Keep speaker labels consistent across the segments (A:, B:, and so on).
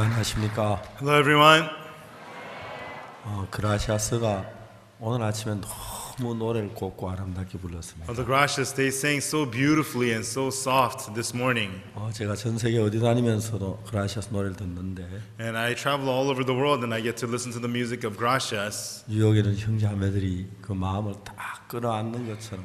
A: 안녕하십니까.
B: Hello, everyone.
A: 그라시아스가 오늘 아침에 너무 노래를 곱고 아름답게 불렀습니다.
B: The Gracias, they sang so beautifully and so soft this morning.
A: 제가 전 세계 어디 다니면서도 그라시아스 노래를 듣는데
B: And I travel all over the world and I get to listen to the music of Gracias.
A: 뉴욕에는 형제자매들이 그 마음을 딱 끌어안는 것처럼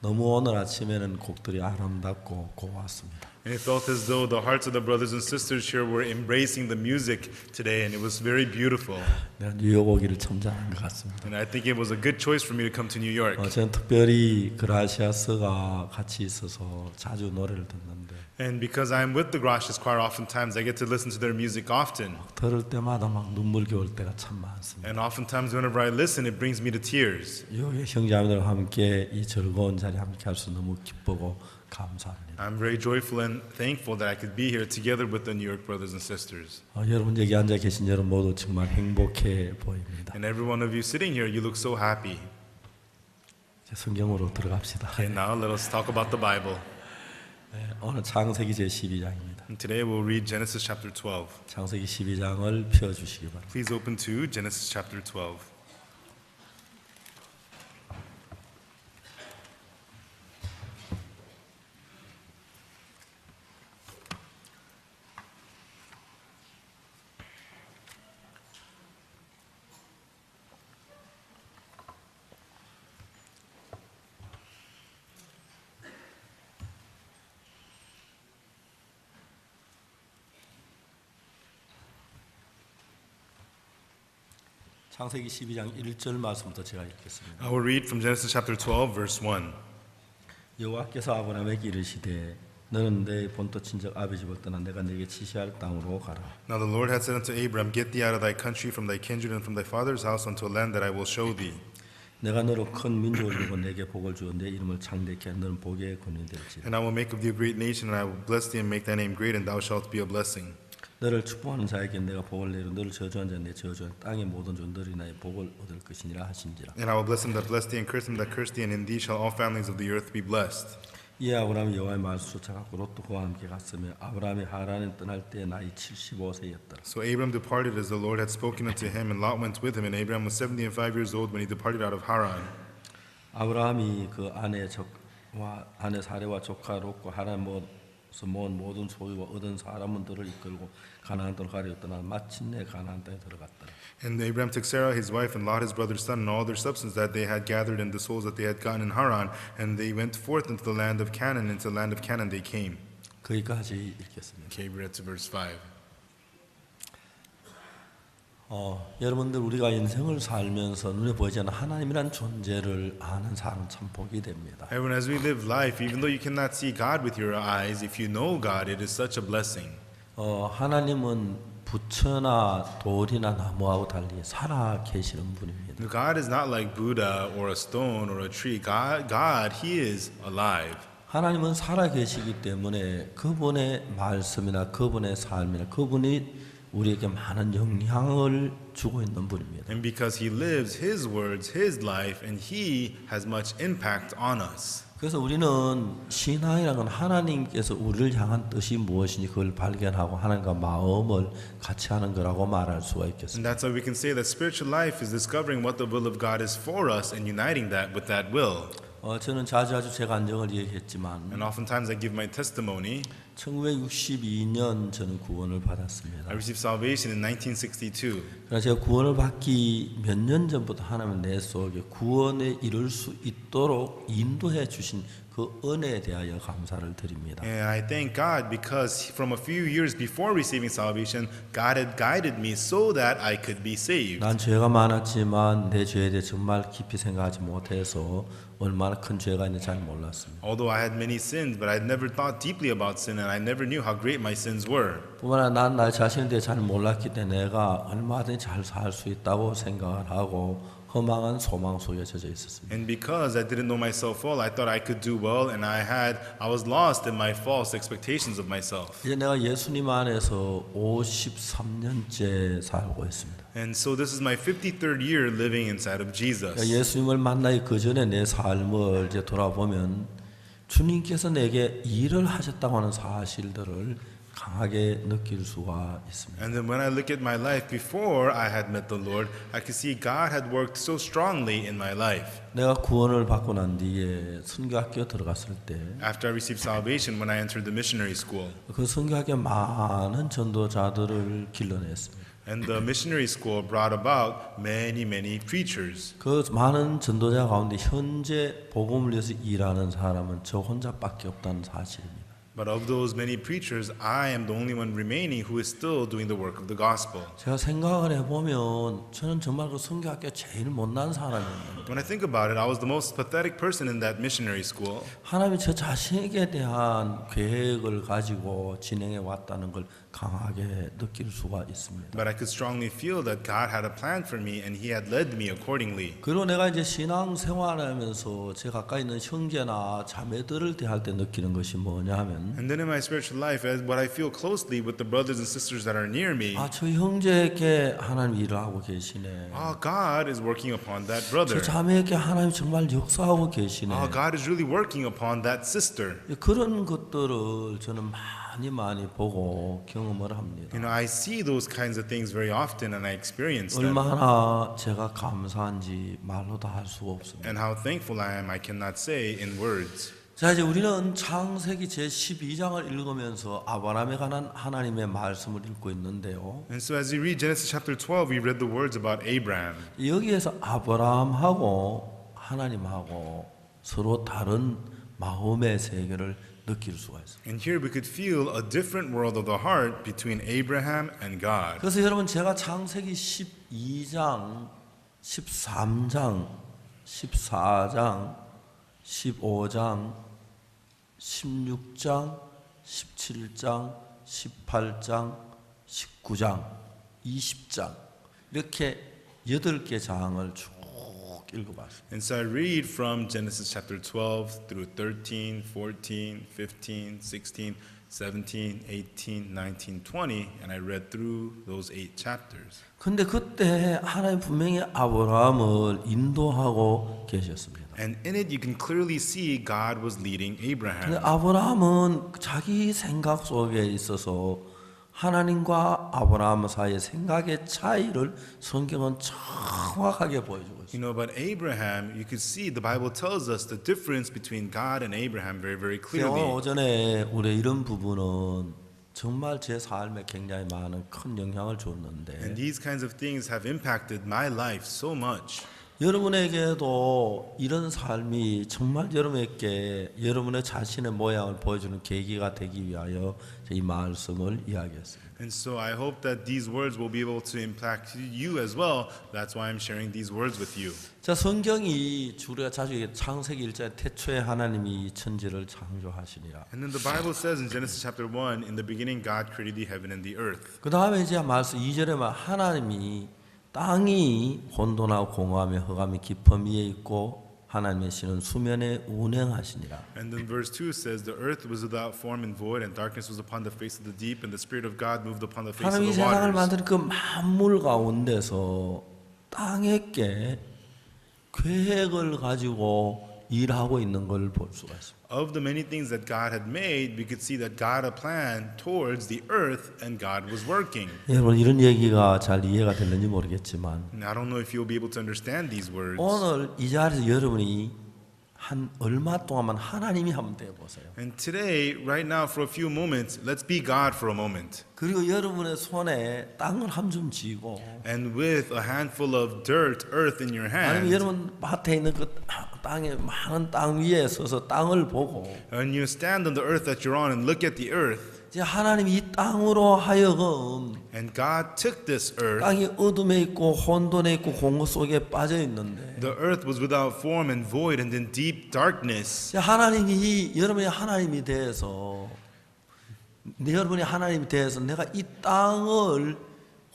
A: 너무 오늘 아침에는 곡들이 아름답고 고왔습니다.
B: And it felt as though the hearts of the brothers and sisters here were embracing the music today, and it was very beautiful.
A: 내가 뉴욕 오기를 참 잘한 것 같습니다.
B: And I think it was a good choice for me to come to New York.
A: 저는 특별히 그라시아스가 같이 있어서 자주 노래를 듣는데
B: And because I'm with the Gracias choir, oftentimes I get to listen to their music often.
A: 들을 때마다 막 눈물이 올 때가 참 많습니다.
B: And oftentimes whenever I listen, it brings me to tears.
A: 뉴욕의 형제자매들과 함께 이 즐거운 자리에 함께 할 수 너무 기쁘고 감사합니다.
B: I'm very joyful and thankful that I could be here together with the New York brothers and sisters.
A: 여러분 여기 앉아 계신 여러분 모두 정말 행복해 보입니다.
B: And every one of you sitting here, you look so happy.
A: 이제 성경으로 들어갑시다.
B: And now let us talk about the Bible.
A: 오늘 창세기 제 12장입니다.
B: And today we'll read Genesis chapter 12.
A: 창세기 12장을 펴주시기 바랍니다.
B: Please open to Genesis chapter 12.
A: 창세기 12장 1절 말씀부터 제가 읽겠습니다.
B: I will read from Genesis chapter 12, verse 1.
A: 여호와께서 아브라함에게 이르시되 너는 내 본토 친척 아비 집을 떠나 내가 네게 지시할 땅으로 가라.
B: Now the Lord had said unto Abram, Get thee out of thy country, from thy kindred, and from thy father's house, unto a land that I will show thee.
A: 내가 너로 큰 민족을 주고 내게 복을 주어 내 이름을 창대케 하여 너는 복의 근원이 될지라.
B: And I will make of thee a great nation, and I will bless thee and make thy name great, and thou shalt be a blessing.
A: 너를 축복하는 자에게 내가 복을 내리고 너를 저주하는 자는 내 저주하는 땅의 모든 종 너를 인하여 복을 얻을 것이니라 하신지라.
B: And I will bless him that bless thee, and curse him that curse thee, and in thee shall all families of the earth be blessed.
A: 이에 아브라함이 여호와의 말씀을 쫓아가고 롯도 그와 함께 갔으며 아브라함이 하란에 떠날 때 나이 75세였더라.
B: So Abram departed as the Lord had spoken unto him, and Lot went with him, and Abram was 75 years old when he departed out of Haran.
A: 아브라함이 그 아내 사레와 조카 롯과 하란 모은 모든 소유와 얻은 사람들을 이끌고 가나안 땅으로 가려 떠나 마침내 가나안 땅에 들어갔더라.
B: And Abram took Sarah his wife, and Lot his brother's son, and all their substance that they had gathered, and the souls that they had gotten in Haran, and they went forth into the land of Canaan. Into the land of Canaan they came.
A: 거기까지 읽겠습니다.
B: Okay, we read to verse 5.
A: 여러분들 우리가 인생을 살면서 눈에 보이지 않는 하나님이란 존재를 아는 사람은 참 복이 됩니다.
B: Everyone, as we live life, even though you cannot see God with your eyes, if you know God, it is such a blessing.
A: 하나님은 부처나 돌이나 나무하고 달리 살아 계시는 분입니다.
B: God is not like Buddha or a stone or a tree. God, He is alive.
A: 하나님은 살아 계시기 때문에 그분의 말씀이나 그분의 삶이나 그분이 우리에게 많은 영향을 주고 있는 분입니다.
B: And because He lives His words, His life, and He has much impact on us.
A: 그래서 우리는 신앙이라는 건 하나님께서 우리를 향한 뜻이 무엇인지 그걸 발견하고 하나님과 마음을 같이 하는 거라고 말할 수가 있겠습니다.
B: And that's why we can say that spiritual life is discovering what the will of God is for us and uniting that with that will.
A: 저는 자주 제 간증을 얘기했지만
B: And oftentimes I give my testimony.
A: 1962년 저는 구원을 받았습니다.
B: I received salvation in 1962.
A: 그래서 제가 구원을 받기 몇 년 전부터 하나님은 내 속에 구원에 이룰 수 있도록 인도해 주신 그 은혜에 대하여 감사를 드립니다.
B: And I thank God because from a few years before receiving salvation, God had guided me so that I could be saved.
A: 난 죄가 많았지만 내 죄에 대해 정말 깊이 생각하지 못해서 얼마나 큰 죄가 있는지 잘 몰랐습니다.
B: Although I had many sins, but I never thought deeply about sin, and I never knew how great my sins were.
A: 뿐만 아니라 난 나 자신에 대해 잘 몰랐기 때문에 내가 얼마든지 잘 살 수 있다고 생각을 하고 허망한 소망 속에 젖어 있었습니다.
B: And because I didn't know myself well, I thought I could do well, and I was lost in my false expectations of myself.
A: 이제 내가 예수님 안에서 53년째 살고 있습니다.
B: And so this is my 53rd year living inside of Jesus.
A: 예수님을 만나기 그 전에 내 삶을 이제 돌아보면 주님께서 내게 일을 하셨다고 하는 사실들을 강하게 느낄 수가 있습니다.
B: And then when I look at my life before I had met the Lord, I could see God had worked so strongly in my life.
A: 내가 구원을 받고 난 뒤에 선교학교 들어갔을 때
B: After I received salvation, when I entered the missionary school,
A: 그 선교학교 많은 전도자들을 길러냈습니다.
B: and the missionary school brought about many preachers.
A: 그 많은 전도자 가운데 현재 복음을 위해서 일하는 사람은 저 혼자밖에 없다는 사실입니다.
B: But of those many preachers, I am the only one remaining who is still doing the work of the gospel.
A: 제가 생각을 해보면 저는 정말 그 선교학교 제일 못난 사람이었는데
B: When I think about it, I was the most pathetic person in that missionary school.
A: 하나님이 저 자신에게 대한 계획을 가지고 진행해 왔다는 걸 강하게 느낄 수가 있습니다.
B: But I could strongly feel that God had a plan for me and He had led me accordingly.
A: 그리고 내가 이제 신앙 생활하면서 제 가까이 있는 형제나 자매들을 대할 때 느끼는 것이 뭐냐 하면
B: And then in my spiritual life, as what I feel closely with the brothers and sisters that are near me,
A: 저 형제에게 하나님 일을 하고 계시네.
B: God is working upon that
A: 저
B: brother.
A: 자매에게 하나님 정말 역사하고 계시네.
B: God is really working upon that sister.
A: 그런 것들을 저는 많이 보고 경험을 합니다.
B: You know, I see those kinds of things very often and I experience them.
A: 얼마나 제가 감사한지 말로 다 할 수가 없습니다.
B: And how thankful I am, I cannot say in words.
A: 자, 이제 우리는 창세기 제12장을 읽으면서 아브라함에 관한 하나님의 말씀을 읽고 있는데요.
B: And so as we read Genesis chapter 12, we read the words about Abraham.
A: 여기에서 아브라함하고 하나님하고 서로 다른 마음의 세계를 느낄 수가 있어요.
B: And here we could feel a different world of the heart between Abraham and God.
A: 그래서 여러분 제가 창세기 12장, 13장, 14장, 15장, 16장, 17장, 18장, 19장, 20장 이렇게 8개 장을 쭉 읽어봤습니다.
B: And so I read from Genesis chapter 12 through 13, 14, 15, 16, 17, 18, 19, 20, and I read through those 8 chapters.
A: 근데 그때 하나님 분명히 아브라함을 인도하고 계셨습니다.
B: And in it you can clearly see God was leading
A: 근데
B: Abraham.
A: 아브라함은 자기 생각 속에 있어서 하나님과 아브라함 사이의 생각의 차이를 성경은 정확하게 보여주고 있습니다.
B: You know, but Abraham, you could see the Bible tells us the difference between God and Abraham very
A: 오늘
B: clearly.
A: 오전에 우리 이런 부분은 정말 제 삶에 굉장히 많은 큰 영향을
B: And
A: 줬는데
B: these kinds of things have impacted my life so much.
A: 여러분에게도 이런 삶이 정말 여러분에게 여러분의 자신의 모양을 보여주는 계기가 되기 위하여 이 말씀을 이야기했습니다.
B: And so I hope that these words will be able to impact you as well. That's why I'm sharing these words with you.
A: 자, 성경이 우리가 자주 창세기 1장에 태초에 하나님이 천지를 창조하시니라.
B: And then the Bible says in Genesis chapter 1, in the beginning God created the heaven and the earth.
A: 그 다음에 이제 말씀 2절에 하나님이 땅이 혼돈하고 공허하며 흑암이 깊음 위에 있고 하나님의 신은 수면에 운행하시니라.
B: And then verse 2 says, the earth was without form and void, and darkness was upon the face of the deep, and the Spirit of God moved upon the face of
A: 하나님이
B: the
A: 세상을
B: waters.
A: 만든 그 만물 가운데서 땅에게 계획을 가지고 일하고 있는 걸 볼 수가 있습니다.
B: Of the many things that God had made, we could see that God had planned towards the earth, and God was working.
A: 여러분 이런 얘기가 잘 이해가 되는지 모르겠지만
B: And I don't know if you'll be able to understand these words.
A: 오늘 이 자리에서 여러분이 한 얼마 동안만 하나님이 한번 되어 보세요.
B: And today, right now, for a few moments, let's be God for a moment.
A: 그리고 여러분의 손에 땅을 한 줌 쥐고
B: And with a handful of dirt, earth in your
A: 아니면
B: hand,
A: 여러분 밭에 있는 그 땅에 많은 땅 위에 서서 땅을 보고
B: and you stand on the earth that you're on and look at the earth,
A: 이제 하나님이 이 땅으로 하여금
B: and God took this earth.
A: 땅이 어둠에 있고 혼돈에 있고 공허 속에 빠져 있는데
B: The earth was without form and void and in deep darkness.
A: 하나님이 여러분이 하나님이 대해서 여러분이 하나님이 대해서 내가 이 땅을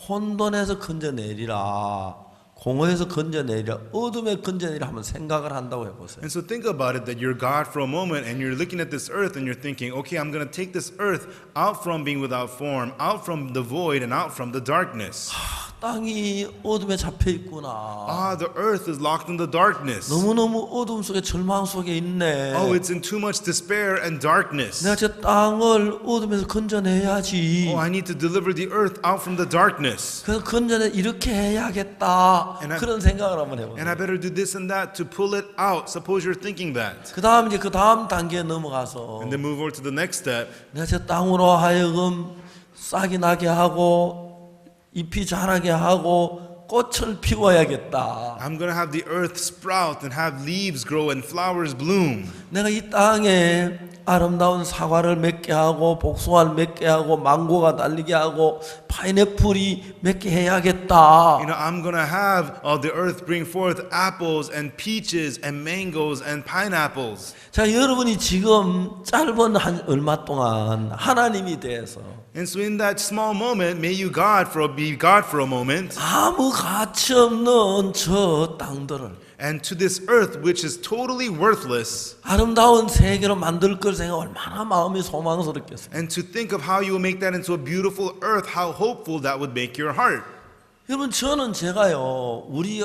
A: 혼돈에서 건져내리라 공허에서 건져내리라 어둠에 건져내리라 하면 생각을 한다고 해보세요.
B: And so think about it that you're God for a moment and you're looking at this earth and you're thinking, okay, I'm going to take this earth out from being without form, out from the void and out from the darkness.
A: 땅이 어둠에 잡혀 있구나.
B: Ah, the earth is locked in the darkness.
A: 너무너무 어둠 속에 절망 속에 있네.
B: Oh, it's in too much despair and darkness.
A: 내가 저 땅을 어둠에서 건져내야지.
B: Oh, I need to deliver the earth out from the darkness.
A: 그래서 건져내 이렇게 해야겠다.
B: And I-
A: 그런 생각을 한번
B: And
A: 해보세요.
B: I better do this and that to pull it out. Suppose you're thinking that.
A: 그 다음 이제 그 다음 단계에 넘어가서
B: And then move over to the next step.
A: 내가 저 땅으로 하여금 싹이 나게 하고 잎이 자라게 하고 꽃을 피워야겠다.
B: I'm going to have the earth sprout and have leaves grow and flowers bloom.
A: 내가 이 땅에 아름다운 사과를 맺게 하고 복숭아를 맺게 하고 망고가 달리게 하고 파인애플이 맺게 해야겠다.
B: You know, I'm going to have the earth bring forth apples and peaches and mangoes and pineapples.
A: 자, 여러분이 지금 짧은 한 얼마 동안 하나님이 대해서
B: And so in that small moment, may you be God for a moment.
A: 아무 가치 없는 저 땅들을
B: And to this earth, which is totally worthless,
A: 아름다운 세계로 만들 걸 생각 얼마나 마음이 소망스럽겠어요.
B: and to think of how you will make that into a beautiful earth, how hopeful that would make your heart.
A: 여러분 저는 제가요 우리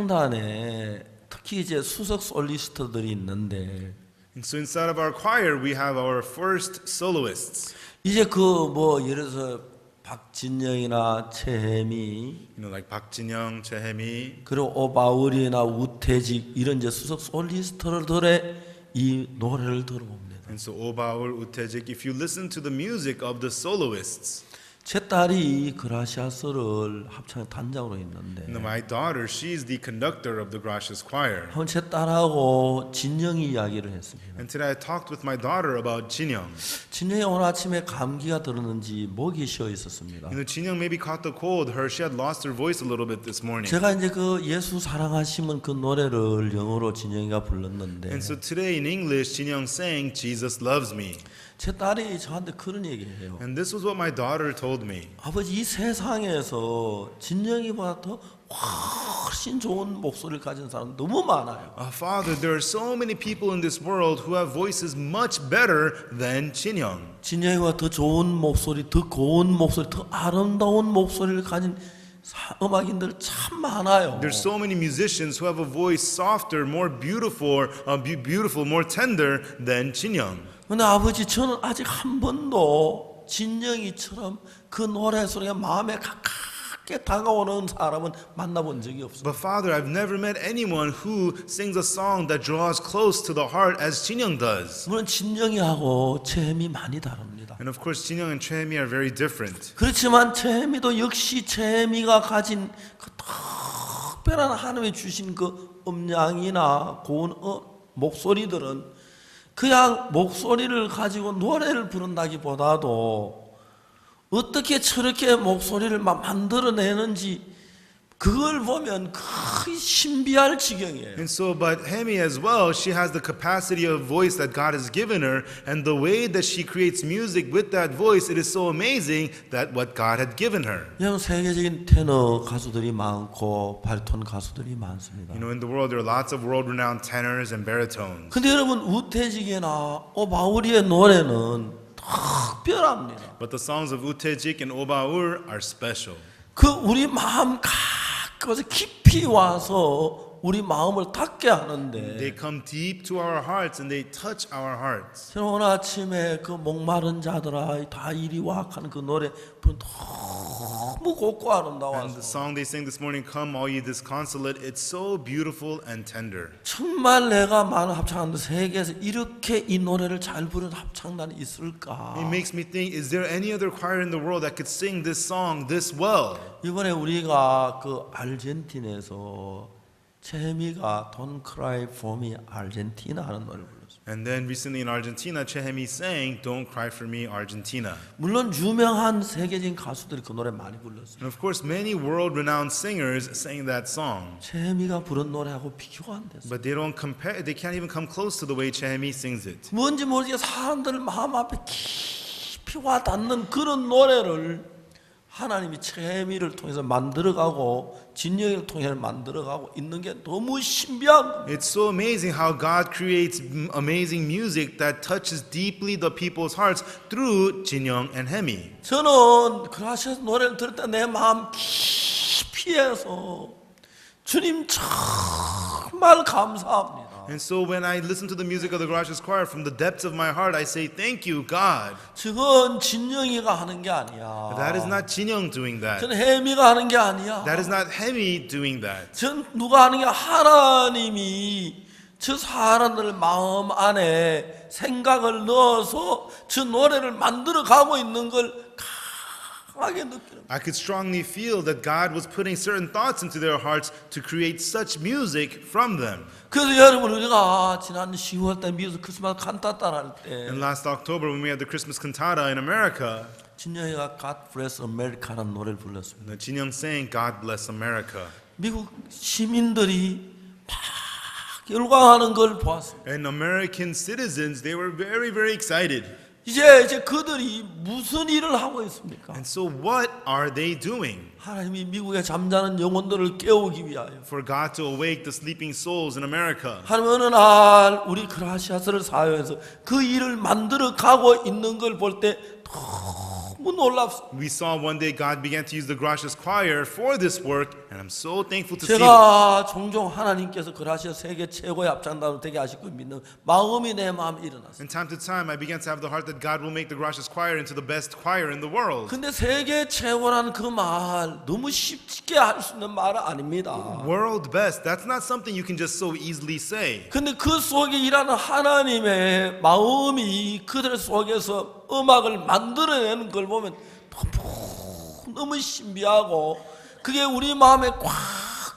A: 합창단에 특히 이제 수석 솔리스트들이 있는데
B: And so inside of our choir, we have our first soloists.
A: 이제 그 뭐 예를 들어서 박진영이나 최혜미
B: You know, like Park Jin-young, Choi Hae-mi.
A: 그리고 오바울이나 우태직 이런 이제 수석 솔리스트들의 이 노래를 들어봅니다.
B: And so Obaul, Utejik, if you listen to the music of the soloists,
A: 제 딸이 그라시아스를 합창 단장으로 있는데
B: you know, my daughter, she's the conductor of the Gracias choir.
A: 한번 제 딸하고 진영이 이야기를 했습니다.
B: And today I talked with my daughter about Jin-young.
A: 진영이 오늘 아침에 감기가 들었는지 목이 쉬어 있었습니다.
B: You know, Jin-young maybe caught the cold. She had lost her voice a little bit this morning.
A: 제가 이제 그 예수 사랑하시면 그 노래를 영어로 진영이가 불렀는데
B: And so today in English, Jin-young sang "Jesus Loves Me,"
A: 제 딸이 저한테 그런 얘기해요.
B: and this was what my daughter told me.
A: 아버지 이 세상에서 진영이보다 더 훨씬 좋은 목소리를 가진 사람 너무 많아요.
B: Father, there are so many people in this world who have voices much better than Jin-young.
A: 진영이와 더 좋은 목소리, 더 고운 목소리, 더 아름다운 목소리를 가진 음악인들 참 많아요.
B: There's so many musicians who have a voice softer, more beautiful, more tender than Jin-young.
A: 근데 아버지 저는 아직 한 번도 진영이처럼 그 노래 소리가 마음에 가깝게 다가오는 사람은 만나본 적이 없어요.
B: But Father, I've never met anyone who sings a song that draws close to the heart as Jin-young does.
A: 물론 진영이하고 최혜미 많이 다릅니다.
B: And of course, Jin-young and Choi Hae-mi are very different.
A: 그렇지만 최혜미도 역시 최혜미가 가진 그 특별한 하나님이 주신 그 음량이나 고운 목소리들은 그냥 목소리를 가지고 노래를 부른다기보다도 어떻게 저렇게 목소리를 만들어내는지 그걸 보면 거의 신비할 지경이에요.
B: And so, but Hae-mi as well, she has the capacity of voice that God has given her, and the way that she creates music with that voice, it is so amazing that what God had given her.
A: 여러분 세계적인 테너 가수들이 많고 바리톤 가수들이 많습니다.
B: You know, in the world, there are lots of world-renowned tenors and baritones.
A: 근데 여러분 우태직이나 오바우리의 노래는 특별합니다.
B: But the songs of Utejik and Obaur are special.
A: 그 우리 마음 가까워서 깊이 와서 우리 마음을 닿게 하는데
B: They come deep to our hearts and they touch our hearts.
A: 저는 오늘 아침에 그 목마른 자들아 다 이리 와 하는 그 노래 너무 곱고
B: And the
A: 아름다워서
B: song they sing this morning, "Come All Ye Disconsolate," it's so beautiful and tender.
A: 정말 내가 많은 합창단들 세계에서 이렇게 이 노래를 잘 부르는 합창단이 있을까?
B: It makes me think, is there any other choir in the world that could sing this song this well?
A: 이번에 우리가 그 아르헨티나에서 채미가 Don't Cry For Me Argentina 하는 노래를 불렀어요.
B: And then recently in Argentina, Choi Hae-mi sang "Don't Cry For Me, Argentina."
A: 물론 유명한 세계적인 가수들이 그 노래 많이 불렀어요.
B: And of course, many world-renowned singers sang that song.
A: 채미가 부른 노래하고 비교가 안 됐어요.
B: But they don't compare, they can't even come close to the way Choi Hae-mi sings it.
A: 뭔지 모르게 사람들 마음 앞에 깊이 와닿는 그런 노래를 하나님이 채미를 통해서 만들어가고 진영을 통해 만들어가고 있는 게 너무 신비한 겁니다.
B: It's so amazing how God creates amazing music that touches deeply the people's hearts through Jin Young and Hemi.
A: 저는 그라시아스 노래를 들을 때 내 마음 깊이에서 주님 정말 감사합니다.
B: And so when I listen to the music of the Gracious Choir from the depths of my heart, I say, thank you, God.
A: 저건 진영이가 하는 게 아니야.
B: That is not Jin Young doing that.
A: 저는 해미가 하는 게 아니야.
B: That is not Hemi doing that.
A: 전 누가 하는 게 하나님이 저 사람들 마음 안에 생각을 넣어서 저 노래를 만들어 가고 있는 걸 강하게 느끼는.
B: I could strongly feel that God was putting certain thoughts into their hearts to create such music from them.
A: 그래서 여러분 우리가 지난 10월 때 미국에서 크리스마스 칸타타를 할 때
B: And last October when we had the Christmas cantata in America,
A: 진영이가 God Bless America라는 노래를 불렀습니다.
B: Jin Young sang God Bless America.
A: 미국 시민들이 막 열광하는 걸 보았습니다.
B: And American citizens, they were very, very excited.
A: 이제 그들이 무슨 일을 하고 있습니까?
B: And so what are they doing?
A: 하나님이 미국의 잠자는 영혼들을 깨우기 위하여
B: For God to awake the sleeping souls in America.
A: 하나님 어느 날 우리 그라시아스를 사용해서 그 일을 만들어 가고 있는 걸 볼 때 너무 놀랍습니다.
B: We saw one day God began to use the Gracious Choir for this work, and I'm so thankful to see it.
A: 제가 종종 하나님께서 그라시아 세계 최고의 합창단으로 되게 하실 걸 믿는 마음이 내 마음에 일어났어요.
B: From time to time, I began to have the heart that God will make the Gracious Choir into the best choir in the world.
A: 근데 세계 최고라는 그 말 너무 쉽게 할 수 있는 말은 아닙니다.
B: World best, that's not something you can just so easily say.
A: 근데 그 속에 일하는 하나님의 마음이 그들 속에서 음악을 만들어내는 걸 보면 너무 신비하고 그게 우리 마음에 꽉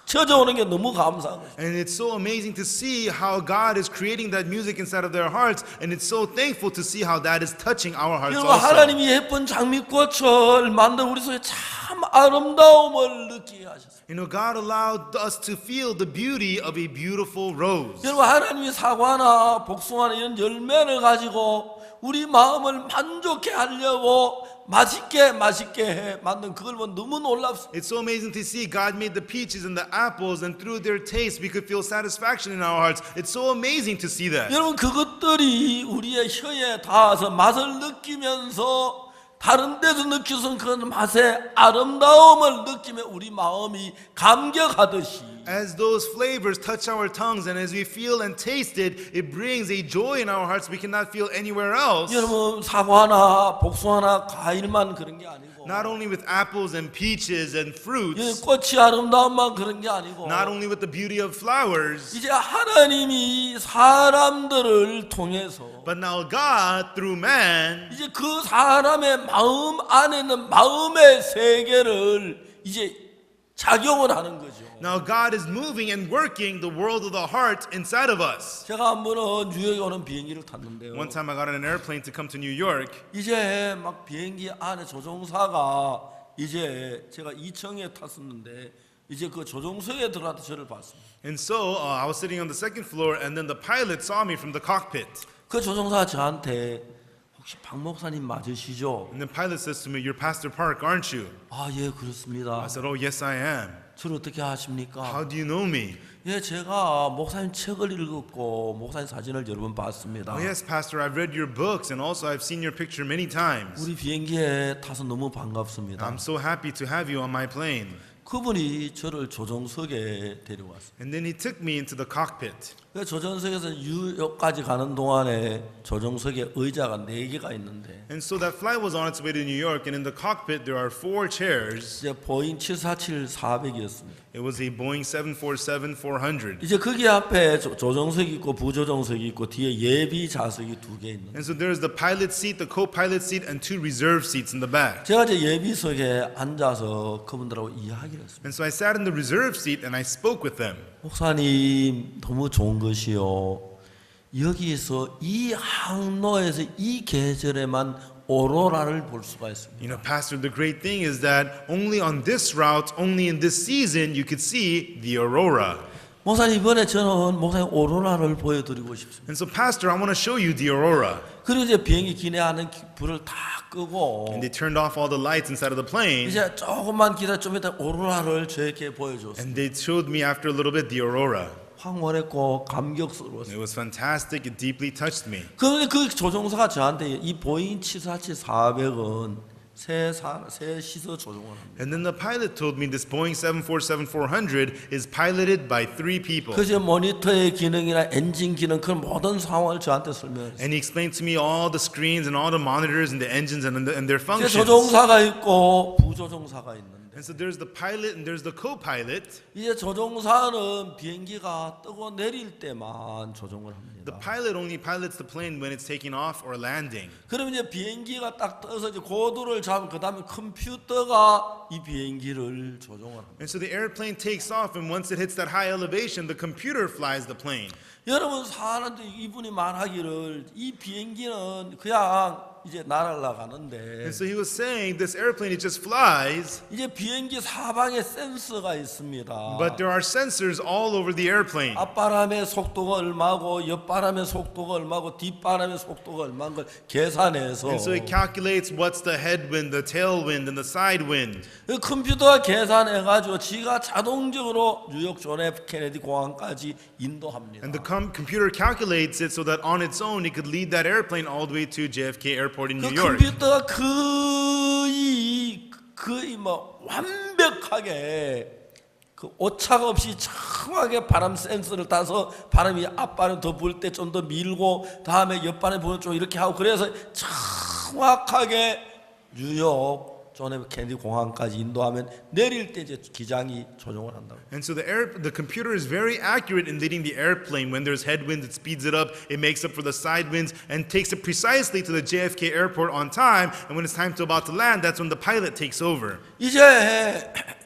A: 젖어오는 게 너무 감사한 거죠.
B: And it's so amazing to see how God is creating that music inside of their hearts, and it's so thankful to see how that is touching our hearts
A: 여러분
B: also.
A: 하나님이 예쁜 장미꽃을 만든 우리 속에 참 아름다움을 느끼게 하셨어요.
B: You know, God allowed us to feel the beauty of a beautiful rose.
A: 여러분 하나님이 사과나 복숭아나 이런 열매를 가지고 우리 마음을 만족해 하려고 맛있게 해 만든 그걸 보면 너무 놀랍습니다.
B: It's so amazing to see God made the peaches and the apples, and through their taste we could feel satisfaction in our hearts. It's so amazing to see that.
A: 여러분 그것들이 우리의 혀에 닿아서 맛을 느끼면서 다른 데서 느낄 수 없는 그런 맛의 아름다움을 느끼며 우리 마음이 감격하듯이
B: As those flavors touch our tongues and as we feel and taste it, it brings a joy in our hearts we cannot feel anywhere else.
A: 여러분 사과나 복숭아나 과일만 그런 게 아니고
B: Not only with apples and peaches and fruits,
A: 꽃이 아름다움만 그런 게 아니고
B: not only with the beauty of flowers,
A: 이제 하나님이 사람들을 통해서
B: but now God, through man,
A: 이제 그 사람의 마음 안에 있는 마음의 세계를 이제 작용을 하는 거죠.
B: now God is moving and working the world of the heart inside of us.
A: 제가 한 번은 뉴욕에 오는 비행기를 탔는데요.
B: One time I got on an airplane to come to New York,
A: 이제 막 비행기 안에 조종사가 이제 제가 2층에 탔었는데 이제 그 조종석에 들어가서 저를 봤습니다.
B: and so I was sitting on the second floor, and then the pilot saw me from the cockpit.
A: 그 조종사가 저한테 혹시 박 목사님 맞으시죠?
B: And the pilot says to me, "You're Pastor Park, aren't you?"
A: 아, 예, 그렇습니다.
B: I said, "Oh, yes, I am."
A: 저를 어떻게 아십니까?
B: How do you know me?
A: 예, 제가 목사님 책을 읽었고 목사님 사진을 여러 번 봤습니다.
B: Oh, yes, Pastor, I've read your books, and also I've seen your picture many times.
A: 우리 비행기에 타서 너무 반갑습니다.
B: I'm so happy to have you on my plane.
A: 그분이 저를 조종석에 데려왔어요.
B: And then he took me into the cockpit.
A: 그 조종석에서 뉴욕까지 가는 동안에 조종석에 의자가 4개가 있는데
B: And so that flight was on its way to New York, and in the cockpit there are 4 chairs.
A: 이제 보잉 747-400이었습니다.
B: It was a Boeing 747-400.
A: 이제 거기 앞에 조종석이 있고 부조종석이 있고 뒤에 예비 좌석이 2개 있는데
B: And so there's the pilot seat, the co-pilot seat, and 2 reserve seats in the back.
A: 제가 이제 예비석에 앉아서 그분들하고 이야기를 했습니다.
B: And so I sat in the reserve seat and I spoke with them.
A: 목사님 너무 좋은 것이요. 여기에서 이 항로에서 이 계절에만 오로라를 볼 수가 있습니다.
B: You know, Pastor, the great thing is that only on this route, only in this season, you could see the aurora.
A: 목사님 이번에 저는 목사님 오로라를 보여드리고 싶습니다.
B: And so, Pastor, I want to show you the aurora.
A: 그리고 이제 비행기 기내하는 불을 다 끄고
B: And they turned off all the lights inside of the plane.
A: 이제 조금만 기다 좀 있다 오로라를 저에게 보여줬어요.
B: And they showed me after a little bit the aurora.
A: 황홀했고 감격스러웠어요.
B: It was fantastic. It deeply touched me.
A: 그런데 그 조종사가 저한테 이 보잉 747 400은 새 시서 조종을 합니다.
B: And then the pilot told me this Boeing 747-400 is piloted by 3 people.
A: 그래서 모니터의 기능이나 엔진 기능 그 모든 상황을 저한테 설명했어요.
B: And he explained to me all the screens and all the monitors and the engines and their
A: 이제
B: functions.
A: 조종사가 있고 부조종사가 있는데
B: And so there's the pilot and there's the co-pilot.
A: 이제 조종사는 비행기가 뜨고 내릴 때만 조종을
B: The
A: 합니다.
B: pilot only pilots the plane when it's taking off or landing.
A: 그러면 이제 비행기가 딱 떠서 이제 고도를 잡으면 그 다음에 컴퓨터가 이 비행기를 조종을 합니다.
B: And so the airplane takes off, and once it hits that high elevation, the computer flies the plane.
A: 여러분 사람들 이분이 말하기를 이 비행기는 그냥 이제 날아가는데
B: And so he was saying this airplane, it just flies,
A: 이제 비행기 사방에 센서가 있습니다.
B: but there are sensors all over the airplane.
A: 앞바람의 속도가 얼마고 옆바람의 속도가 얼마고 뒷바람의 속도가 얼마인 걸 계산해서
B: And so it calculates what's the headwind, the tailwind, and the side wind.
A: 그 컴퓨터가 계산해가지고 지가 자동적으로 뉴욕 존 F 케네디 공항까지 인도합니다.
B: And the computer calculates it so that on its own, it could lead that airplane all the way to JFK Airport in
A: 그
B: New York.
A: 컴퓨터가 거의 뭐 완벽하게 그 오차가 없이 정확하게 바람 센서를 따서 바람이 앞바람 더 불 때 좀 더 밀고 다음에 옆바람 부는 쪽 이렇게 하고 그래서 정확하게 뉴욕 존 F 케네디 공항까지 인도하면 내릴 때 이제 기장이 조종을 한다고.
B: And so the computer is very accurate in leading the airplane. When there's headwinds, it speeds it up, it makes up for the side winds, and takes it precisely to the JFK airport on time. And when it's time to about to land, that's when the pilot takes over.
A: 이제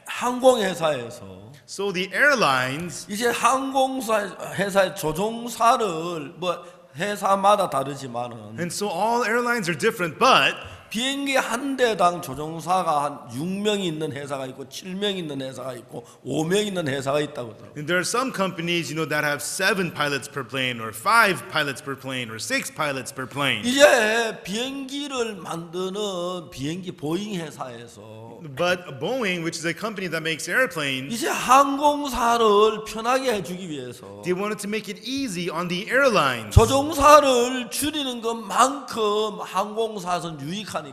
A: 항공회사에서
B: So the airlines,
A: 이제 항공회사의 조종사를 뭐 회사마다 다르지만은
B: and so all airlines are different, but
A: 비행기 한 대당 조종사가 한 6명이 있는 회사가 있고 7명 있는 회사가 있고 5명 있는 회사가 있다고 하더라고요.
B: and there are some companies, that have 7 pilots per plane, or 5 pilots per plane, or 6 pilots per plane.
A: 이제 비행기를 만드는 비행기 보잉 회사에서
B: But Boeing, which is a company that makes airplanes,
A: 이제 항공사를 편하게 해주기 위해서
B: they wanted to make it easy on the airlines.
A: 조종사를 줄이는 것만큼 항공사는 유익하니까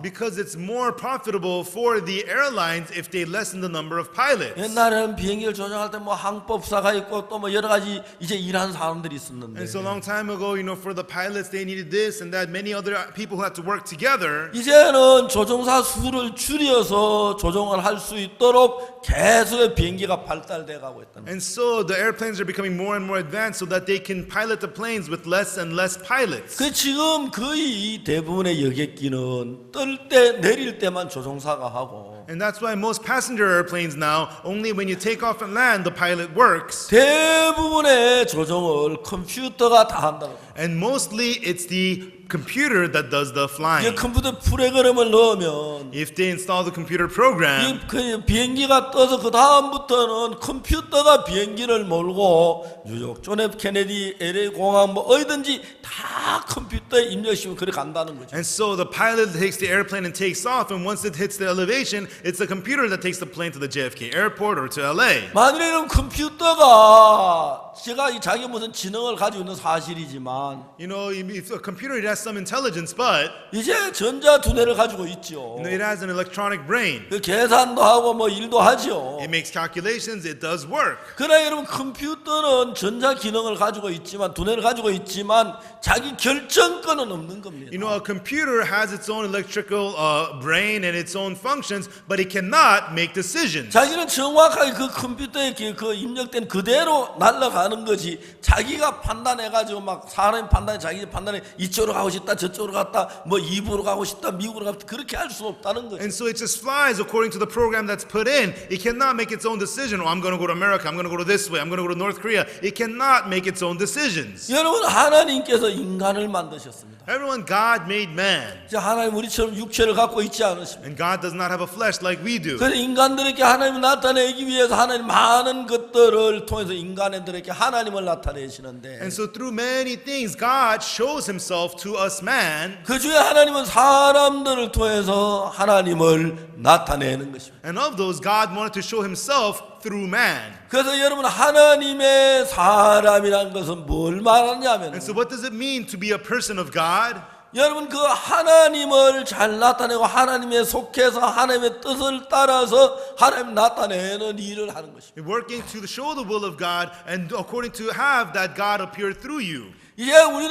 B: Because it's more profitable for the airlines if they lessen the number of pilots.
A: 옛날에는 비행기를 조종할 때 뭐 항법사가 있고 또 뭐 여러 가지 이제 일하는 사람들이 있었는데
B: And so a long time ago, for the pilots, they needed this and that, many other people who had to work together.
A: 이제는 조종사 수를 줄여서 조종을 할 수 있도록 계속 비행기가 발달돼 가고 있다는 거예요.
B: And so the airplanes are becoming more and more advanced so that they can pilot the planes with less and less pilots.
A: 그 지금 거의 대부분의 여객기는 뜰 때 내릴 때만 조종사가 하고
B: And that's why most passenger airplanes now, only when you take off and land, the pilot works.
A: 대부분의 조종을 컴퓨터가 다 한다고.
B: And mostly it's the computer that does the
A: 이
B: flying.
A: 컴퓨터 프로그램을 넣으면
B: If they install the computer program,
A: 그 비행기가 떠서 그 다음부터는 컴퓨터가 비행기를 몰고 뉴욕 존 F 케네디 LA 공항 뭐 어디든지 다 컴퓨터에 입력시키면 그래 간다는 거죠.
B: and so the pilot takes the airplane and takes off, and once it hits the elevation, it's the computer that takes the plane to the JFK airport or to LA.
A: 만일에 이런 컴퓨터가 제가 이 자기 무슨 지능을 가지고 있는 사실이지만
B: If a computer, it has some intelligence, but
A: 이제 전자 두뇌를 가지고 있죠.
B: it has an electronic brain.
A: 그 계산도 하고 뭐 일도 하죠.
B: It makes calculations, it does work.
A: 그러나 여러분 컴퓨터는 전자 기능을 가지고 있지만 두뇌를 가지고 있지만 자기 결정권은 없는 겁니다.
B: A computer has its own electrical brain and its own functions, but it cannot make decisions.
A: 자기는 정확하게 그 컴퓨터에 그 입력된 그대로 날아가 가는 것이 자기가 판단해가지고 막 사람이 판단해 자기 판단해 이쪽으로 가고 싶다 저쪽으로 갔다 뭐 이북으로 가고 싶다 미국으로 가고 싶다 그렇게 할 수 없다는 거죠.
B: And so it just flies according to the program that's put in. It cannot make its own decision. Oh, I'm going to go to America. I'm going to go to this way. I'm going to go to North Korea. It cannot make its own decisions.
A: 여러분 하나님께서 인간을 만드셨습니다.
B: Everyone, God made man.
A: 하나님 우리처럼 육체를 갖고 있지 않으십니까?
B: And God does not have a flesh like we do.
A: 그래서 인간들에게 하나님을 나타내기 위해서 하나님 많은 것들을 통해서 인간들에게 하나님을 나타내시는데
B: And so through many things, God shows himself to us man.
A: 그 중에 하나님은 사람들을 통해서 하나님을 나타내는 것입니다.
B: And of those, God wanted to show himself through man.
A: 그래서 여러분 하나님의 사람이라는 것은 뭘 말하냐면
B: And so what does it mean to be a person of God?
A: 여러분 그 하나님을 잘 나타내고 하나님에 속해서 하나님의 뜻을 따라서 하나님 나타내는 일을 하는 것입니다.
B: Working to show the will of God and according to have that God appear through you.
A: 이제 우리는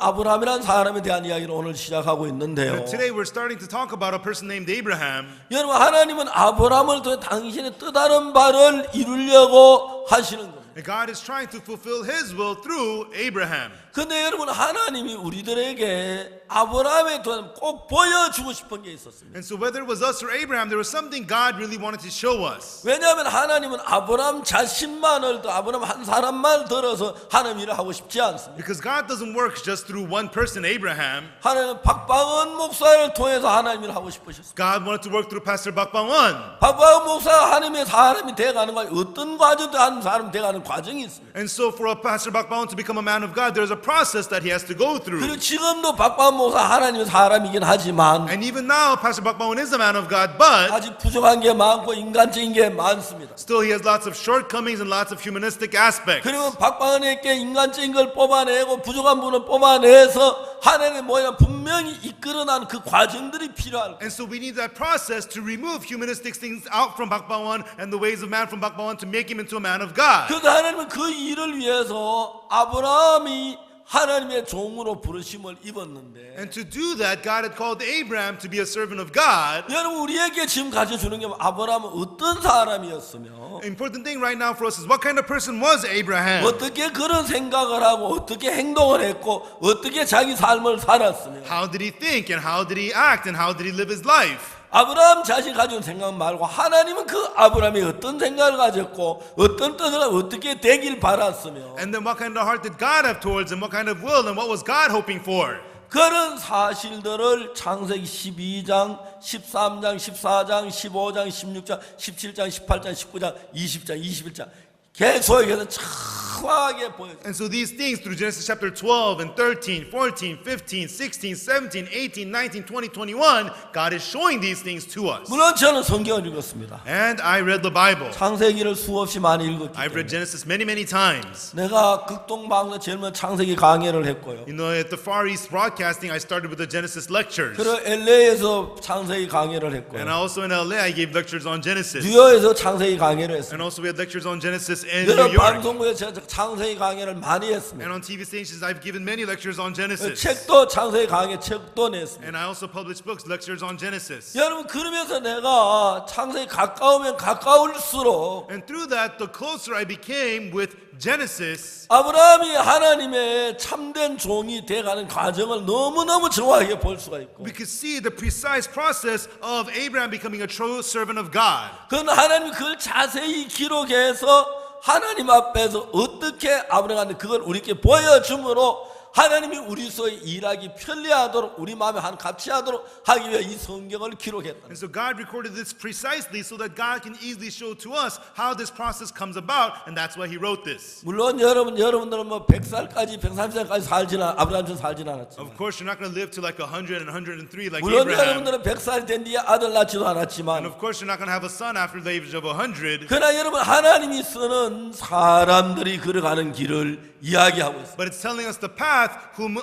A: 아브라함이라는 사람에 대한 이야기를 오늘 시작하고 있는데요.
B: And today we're starting to talk about a person named Abraham.
A: 여러분 하나님은 아브라함을 통해 당신의 뜻하는 바를 이루려고 하시는 겁니다.
B: And God is trying to fulfill his will through Abraham.
A: 근데 여러분 하나님이 우리들에게 아브라함에 대해 꼭 보여주고 싶은 게 있었습니다.
B: And so whether it was us or Abraham, there was something God really wanted to show us.
A: 왜냐하면 하나님은 아브라함 자신만을 아브라함 한 사람만 들어서 하나님 일을 하고 싶지 않습니다.
B: Because God doesn't work just through one person, Abraham.
A: 하나님은 박방은 목사를 통해서 하나님 일을 하고 싶으셨습니다.
B: God wanted to work through Pastor Bak Bang-won.
A: 박방은 목사가 하나님의 사람이 돼가는 거 어떤 과정도 한 사람 돼가는 과정이 있습니다.
B: And so for a Pastor Bak Bang-won to become a man of God, there's a process that he has to go through.
A: 그리고 지금도 박방은 목사 하나님의 사람이긴 하지만
B: And even now, Pastor Bak Bang-won is a man of God, but
A: 아직 부족한 게 많고 인간적인 게 많습니다.
B: still he has lots of shortcomings and lots of humanistic aspects.
A: 그리고 박방은에게 인간적인 걸 뽑아내고 부족한 부분을 뽑아내서 하나님의 모양 분명히 이끌어나는 그 과정들이 필요할 거예요.
B: And so we need that process to remove humanistic things out from Bak Bang-won and the ways of man from Bak Bang-won to make him into a man of God.
A: 그래서 하나님은 그 일을 위해서 아브라함이 하나님의 종으로 부르심을 입었는데
B: And to do that, God had called Abraham to be a servant of God.
A: 여러분 우리에게 지금 가르쳐주는 게 아브라함은 어떤 사람이었으며
B: Important thing right now for us is what kind of person was Abraham?
A: 어떻게 그런 생각을 하고 어떻게 행동을 했고 어떻게 자기 삶을 살았으며
B: How did he think and how did he act and how did he live his life?
A: 아브라함 자신이 가진 생각 말고 하나님은 그 아브라함이 어떤 생각을 가졌고 어떤 뜻을 어떻게 되길 바랐으며
B: And then what kind of heart did God have towards him? What kind of will and what was God hoping for?
A: 그런 사실들을 창세기 12장, 13장, 14장, 15장, 16장, 17장, 18장, 19장, 20장, 21장 계속해서 정확하게 보여줘요.
B: And so these things through Genesis chapter 12 and 13, 14, 15, 16, 17, 18, 19, 20, 21, God is showing these things to us.
A: 물론 저는 성경을 읽었습니다.
B: And I read the Bible.
A: 창세기를 수없이 많이 읽었기
B: I've read
A: 때문에
B: Genesis many, many times.
A: 내가 극동방송 제일 먼저 창세기 강의를 했고요.
B: You know, at the Far East Broadcasting, I started with the Genesis lectures.
A: 그리고 LA에서 창세기 강의를 했고요.
B: And also in LA, I gave lectures on Genesis.
A: 뉴욕에서 창세기 강의를 했습니다.
B: And also we had lectures on Genesis in New
A: 여러
B: York.
A: 방송국에 제가 창세기 강의를 많이 했습니다.
B: And on TV stations, I've given many lectures on Genesis.
A: 책도 창세기 강의 책도 냈습니다.
B: And I also published books, lectures on Genesis.
A: 여러분 그러면서 내가 창세기 가까우면 가까울수록
B: And through that, the closer I became with Genesis,
A: 아브라함이 하나님의 참된 종이 돼가는 과정을 너무너무 정확하게 볼 수가 있고
B: we could see the precise process of Abraham becoming a true servant of God.
A: 그건 하나님이 그걸 자세히 기록해서 하나님 앞에서 어떻게 아브라함한테 그걸 우리에게 보여줌으로 하나님이 우리 속에 일하기 편리하도록 우리 마음에 같이 하도록 하기 위해 이 성경을 기록했다.
B: And so God recorded this precisely so that God can easily show to us how this process comes about, and that's why He wrote this.
A: 물론 여러분들은 뭐 100살까지 130살까지 아브라함처럼 살진 않았지만
B: Of course, you're not going to live to like 100 and 103 like
A: 물론
B: Abraham.
A: 여러분들은 100살이 된 뒤에 아들 낳지도
B: And
A: 않았지만
B: of course, you're not going to have a son after the age of 100.
A: 그러나 여러분 하나님이 쓰는 사람들이 걸어가는 길을 이야기하고 있습니다.
B: But it's telling us the path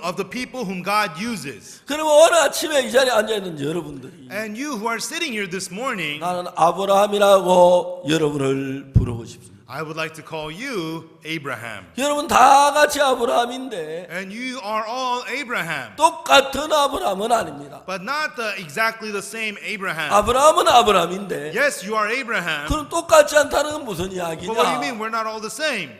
B: of the people whom God uses.
A: 그러면 오늘 아침에 이 자리에 앉아있는 여러분들이
B: And you who are sitting here this morning,
A: 나는 아브라함이라고 여러분을 부르고 싶습니다.
B: I would like to call you Abraham.
A: 여러분 다 같이 아브라함인데
B: And you are all Abraham.
A: 똑같은 아브라함은 아닙니다.
B: But not exactly the same Abraham.
A: 아브라함은 아브라함인데
B: Yes, you are Abraham.
A: 그럼 똑같지 않다는 건 무슨
B: But what do you
A: 이야기냐?
B: mean we're not all the same?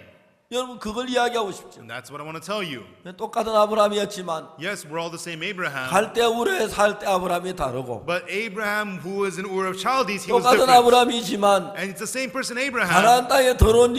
A: 여러분 그걸 이야기하고 싶죠.
B: And that's what I want to tell you.
A: 똑같은 아브라함이었지만
B: Yes, we're all the same Abraham.
A: 갈대 우르에 살 때 아브라함이 다르고
B: But Abraham, who was in Ur of Chaldees, he was
A: 똑같은
B: different.
A: 아브라함이지만
B: And it's the same person, Abraham.
A: 가나안 땅에 들어온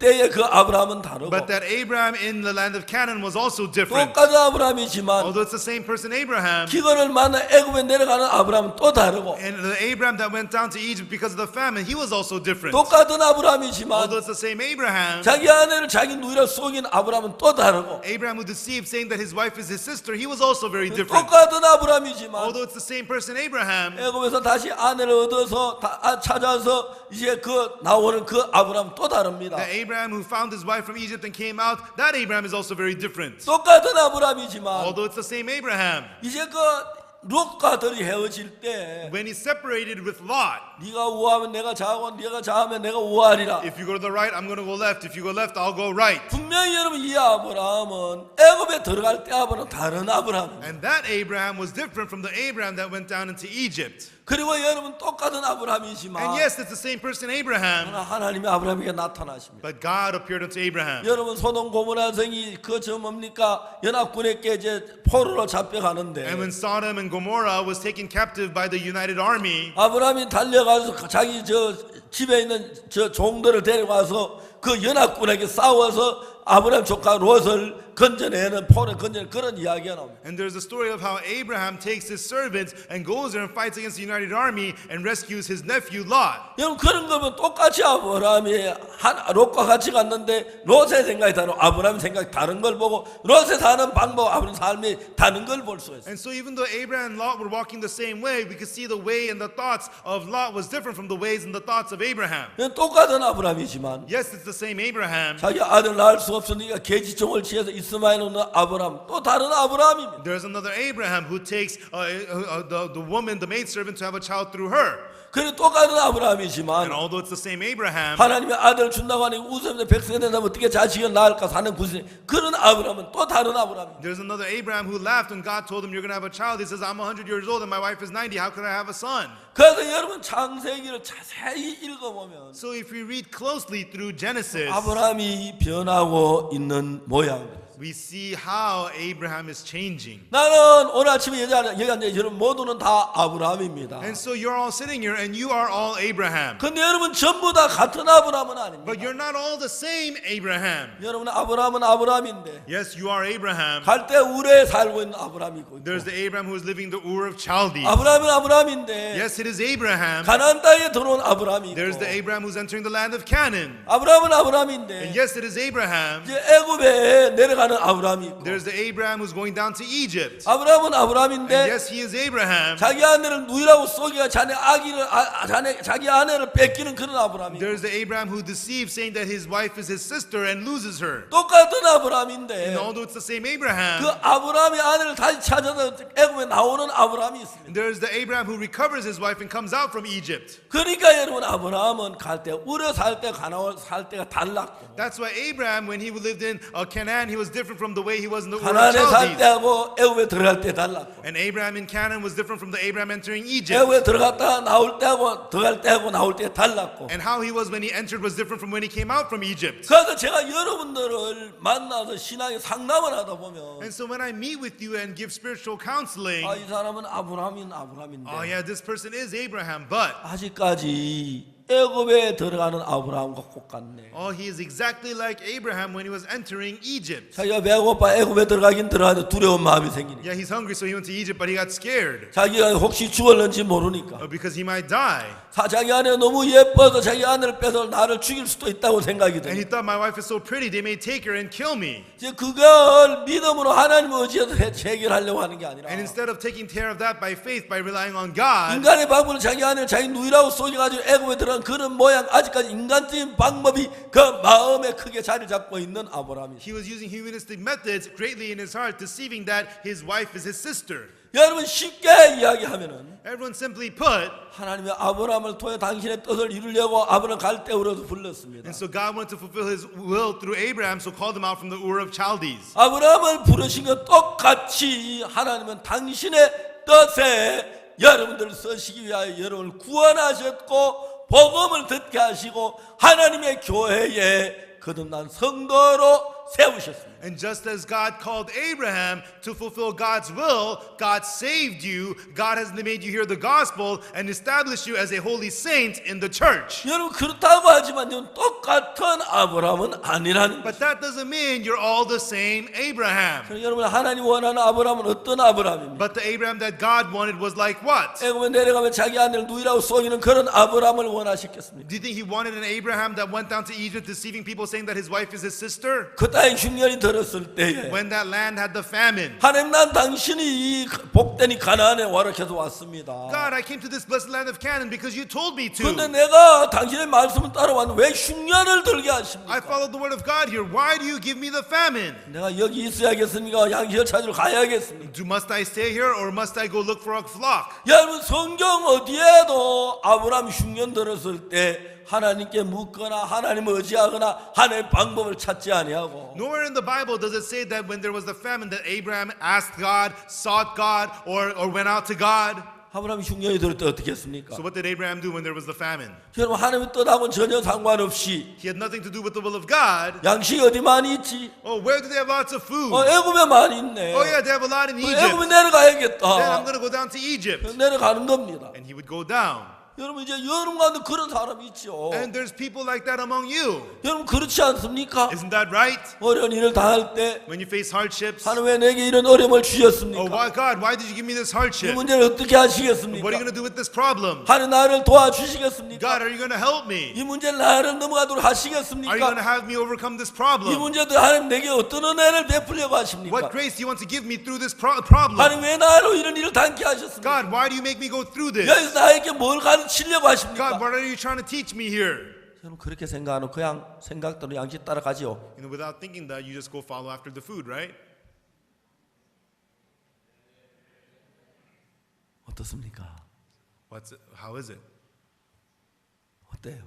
A: 때의 그 아브라함은 다르고
B: But that Abraham in the land of Canaan was also different.
A: 똑같은 아브라함이지만
B: Although it's the same person, Abraham.
A: 기근을 만나 애굽에 내려가는 아브라함은 또 다르고
B: And the Abraham that went down to Egypt because of the famine, he was also different.
A: 똑같은 아브라함이지만
B: Although it's the same Abraham.
A: 자기 아내를 자기 누이라 속인 아브라함은 또 다르고
B: Abraham who deceived, saying that his wife is his sister, he was also very different.
A: 똑같은 아브라함이지만
B: Although it's the same person, Abraham.
A: 애굽에서 다시 아내를 얻어서 찾아서 이제 그 나오는 그 아브라함은 또 다릅니다.
B: The Abraham who found his wife from Egypt and came out, that Abraham is also very different.
A: 똑같은 아브라함이지만
B: Although it's the same Abraham.
A: 이제 그 롯과들이 헤어질 때
B: When he separated with Lot,
A: 네가 우하면 내가 좌하고 네가 좌하면 내가 우하리라.
B: if you go to the right, I'm going to go left. If you go left, I'll go right.
A: 분명히 여러분 이 아브라함은 애굽에 들어갈 때 아브라함은 다른 아브라함.
B: And that Abraham was different from the Abraham that went down into Egypt.
A: 그리고 여러분 똑같은 아브라함이지만
B: And yes, it's the same person, Abraham.
A: 하나님이 아브라함에게 나타나십니다.
B: But God appeared unto Abraham.
A: 여러분 소돔 고모라 성이 그저 뭡니까 연합군에게 이제 포로로 잡혀가는데
B: And when Sodom and Gomorrah was taken captive by the united army,
A: 아브라함이 달려가서 자기 저 집에 있는 저 종들을 데려가서 그 연합군에게 싸워서 아브라함 조카 롯을 건져내는 포를 건져내는 그런 이야기가 나옵니다.
B: and there's a story of how Abraham takes his servants and goes there and fights against the united army and rescues his nephew Lot.
A: 여러분 그런 거면 똑같이 아브라함이 롯과 같이 갔는데 롯의 생각이 다르고 아브라함의 생각이 다른 걸 보고 롯의 사는 방법 아브라함 삶이 다른 걸 볼 수 있어요.
B: And so even though Abraham and Lot were walking the same way, we could see the way and the thoughts of Lot was different from the ways and the thoughts of Abraham.
A: 똑같은 아브라함이지만
B: Yes, it's the same Abraham.
A: 자기 아들 낳을 수 없으니까 계지종을 취해서 이스마엘 얻는 아브라함 또 다른 아브라함입니다.
B: There's another Abraham who takes the woman, the maidservant, to have a child through her.
A: 그리고 똑같은
B: And
A: 아브라함이지만
B: although it's the same Abraham,
A: 하나님의 아들 준다고 하니 웃으면서 백성이 된다면 어떻게 자식을 낳을까 사는 구신 그런 아브라함은 또 다른 아브라함입니다.
B: there's another Abraham who laughed when God told him, you're going to have a child. He says, I'm 100 years old and my wife is 90. How could I have a son?
A: 그래서 여러분 창세기를 자세히 읽어보면
B: So if we read closely through Genesis,
A: 아브라함이 변하고 있는 모양입니다.
B: we see how Abraham is changing.
A: 나는 오늘 아침에 여기 앉아 여러분 모두는 다 아브라함입니다.
B: And so you're all sitting here and you are all Abraham.
A: 근데 여러분 전부 다 같은 아브라함은 아닙니다.
B: But you're not all the same Abraham.
A: 여러분 아브라함은 아브라함인데
B: Yes, you are Abraham.
A: 갈대 우르에 살고 있는 아브라함이고
B: There's the Abraham who is living the Ur of Chaldees.
A: 아브라함은 아브라함인데
B: Yes, it is Abraham.
A: 가나안 땅에 들어온 아브라함이
B: There's
A: 있고
B: the Abraham who's entering the land of Canaan.
A: 아브라함은
B: And
A: 아브라함인데
B: yes, it is Abraham.
A: 이제 애굽에 내려가는 아브라함이 있고
B: There's the Abraham who's going down to Egypt.
A: 아브라함은
B: And
A: 아브라함인데
B: yes, he is Abraham.
A: 자기 아내를 누이라고 속여 자기 아내를 뺏기는 그런 아브라함이
B: There's the Abraham who deceives, saying that his wife is his sister and loses her.
A: 똑같은
B: And
A: 아브라함인데
B: although it's the same
A: 그
B: Abraham,
A: 아브라함이 아내를 다시 찾아서 애굽에 나오는 아브라함이 있습니다.
B: there's the Abraham who recovers his wife and comes out from Egypt.
A: 그러니까 여러분 아브라함은 갈 때 우려 살 때 가나안 살 때가 달랐고
B: That's why Abraham, when he lived in Canaan, he was different from the way he was in the Ur of
A: 가나안에 살
B: Chaldees.
A: 때하고 애굽에 들어갈 때 달랐고
B: And Abraham in Canaan was different from the Abraham entering Egypt.
A: 애굽에 들어갔다가 나올 때하고 들어갈 때하고 나올 때 달랐고
B: And how he was when he entered was different from when he came out from Egypt.
A: 그래서 제가 여러분들을 만나서 신앙의 상담을 하다 보면
B: And so when I meet with you and give spiritual counseling,
A: 이 사람은 아브라함인데
B: oh yeah, this person is Abraham, but
A: 아직까지 애굽에 들어가는 아브라함과 똑같네.
B: oh, he is exactly like Abraham when he was entering Egypt.
A: 자기가 배고파 애굽에 들어가긴 들어가는데 두려운 마음이 생기니까.
B: Yeah, he's hungry, so he went to Egypt, but he got scared
A: 자기가 혹시 죽을는지 모르니까.
B: because he might die.
A: 자기 아내가 너무 예뻐서 자기 아내를 빼서 나를 죽일 수도 있다고 생각이
B: And he
A: 돼.
B: thought, my wife is so pretty, they may take her and kill me.
A: 이제 그걸 믿음으로 하나님을 의지해서 해결하려고 하는 게 아니라
B: And instead of taking care of that by faith, by relying on God,
A: 인간의 방법은 자기 아내를 자기 누이라고 속여가지고 애굽에 들어간 그런 모양 아직까지 인간적인 방법이 그 마음에 크게 자리 잡고 있는 아브라함이.
B: he was using humanistic methods greatly in his heart, deceiving that his wife is his sister.
A: 여러분 쉽게 이야기하면은
B: Everyone simply put,
A: 하나님의 아브라함을 통해 당신의 뜻을 이루려고 아브라함을 갈대우로서 불렀습니다.
B: and so God wanted to fulfill his will through Abraham, so called him out from the Ur of Chaldees.
A: 아브라함을 부르신 것 똑같이 하나님은 당신의 뜻에 여러분들을 쓰시기 위하여 여러분을 구원하셨고 복음을 듣게 하시고 하나님의 교회에 거듭난 성도로 세우셨습니다.
B: And just as God called Abraham to fulfill God's will, God saved you. God has made you hear the gospel and established you as a holy saint in the church.
A: 여러분 그렇다고 하지만 똑같은 아브라함은 아니라는
B: But
A: 거죠.
B: that doesn't mean you're all the same Abraham.
A: 여러분 하나님 원하는 아브라함은 어떤 아브라함입니까?
B: But the Abraham that God wanted was like what?
A: 애굽에 내려가면 자기 아내를 누이라고 속이는 그런 아브라함을 원하셨겠습니까?
B: Do you think he wanted an Abraham that went down to Egypt deceiving people saying that his wife is his sister?
A: 그 땅에 흉년이 들었을 때에
B: When that land had the famine.
A: 하나님 난 당신이 이 복된 이 가나안에 와락해서 왔습니다.
B: God, I came to this blessed land of Canaan because you told me
A: 근데
B: to.
A: 내가 당신의 말씀을 따라왔는데 왜 흉년을 들게
B: I
A: 하십니까?
B: followed the word of God here. Why do you give me the famine?
A: 내가 여기 있어야겠습니까? 양식을 찾으러 가야겠습니까?
B: Must I stay here or must I go look for a flock?
A: 여러분 성경 어디에도 아브라함 흉년 들었을 때 하나님께 묻거나 하나님을 의지하거나 하나님의 방법을 찾지 아니하고
B: Nowhere in the Bible does it say that when there was the famine that Abraham asked God, sought God, or went out to God.
A: 아브라함이 흉년이 들을 때 어떻게 했습니까?
B: So what did Abraham do when there was the famine?
A: 여러분 하나님의 뜻하고는 전혀 상관없이
B: He had nothing to do with the will of God.
A: 양식이 어디 많이 있지?
B: Oh, where do they have lots of food?
A: 애굽에 많이 있네.
B: Oh yeah, they have a lot in
A: 애굽에
B: Egypt. Then I'm
A: 내려가야겠다.
B: going to go down to Egypt.
A: 내려가는 겁니다.
B: And he would go down.
A: 여러분 이제 여러분 가운데 그런 사람이 있죠.
B: And there's people like that among you.
A: 여러분 그렇지 않습니까?
B: Isn't that right?
A: 어려운 일을 당할 때
B: When you face hardships.
A: 하나님 왜 내게 이런 어려움을
B: Oh,
A: 주셨습니까?
B: why God? Why did you give me this
A: 이
B: hardship?
A: 문제를 어떻게
B: What are you
A: 하시겠습니까?
B: going to do with this problem?
A: 하나님 나를 도와주시겠습니까?
B: God, are you going to help me?
A: 이 문제를 나를 넘어가도록
B: Are you going to
A: 하시겠습니까?
B: have me overcome this
A: 이
B: problem?
A: 문제도 하나님 내게 어떤 은혜를 베풀려고 하십니까?
B: What grace do you want to give me through this problem?
A: 하나님 왜 나로 이런 일을 당케 하셨습니까?
B: God, why do you make me go through this?
A: 여기서 나에게 뭘 가르치려고 하십니까?
B: God, what are you trying to teach me here?
A: 여러분 그렇게 생각하는 그냥 생각대로 양식 따라가지요.
B: You know, without thinking that, you just go follow after the food, right?
A: 어떻습니까?
B: How is it?
A: 어때요?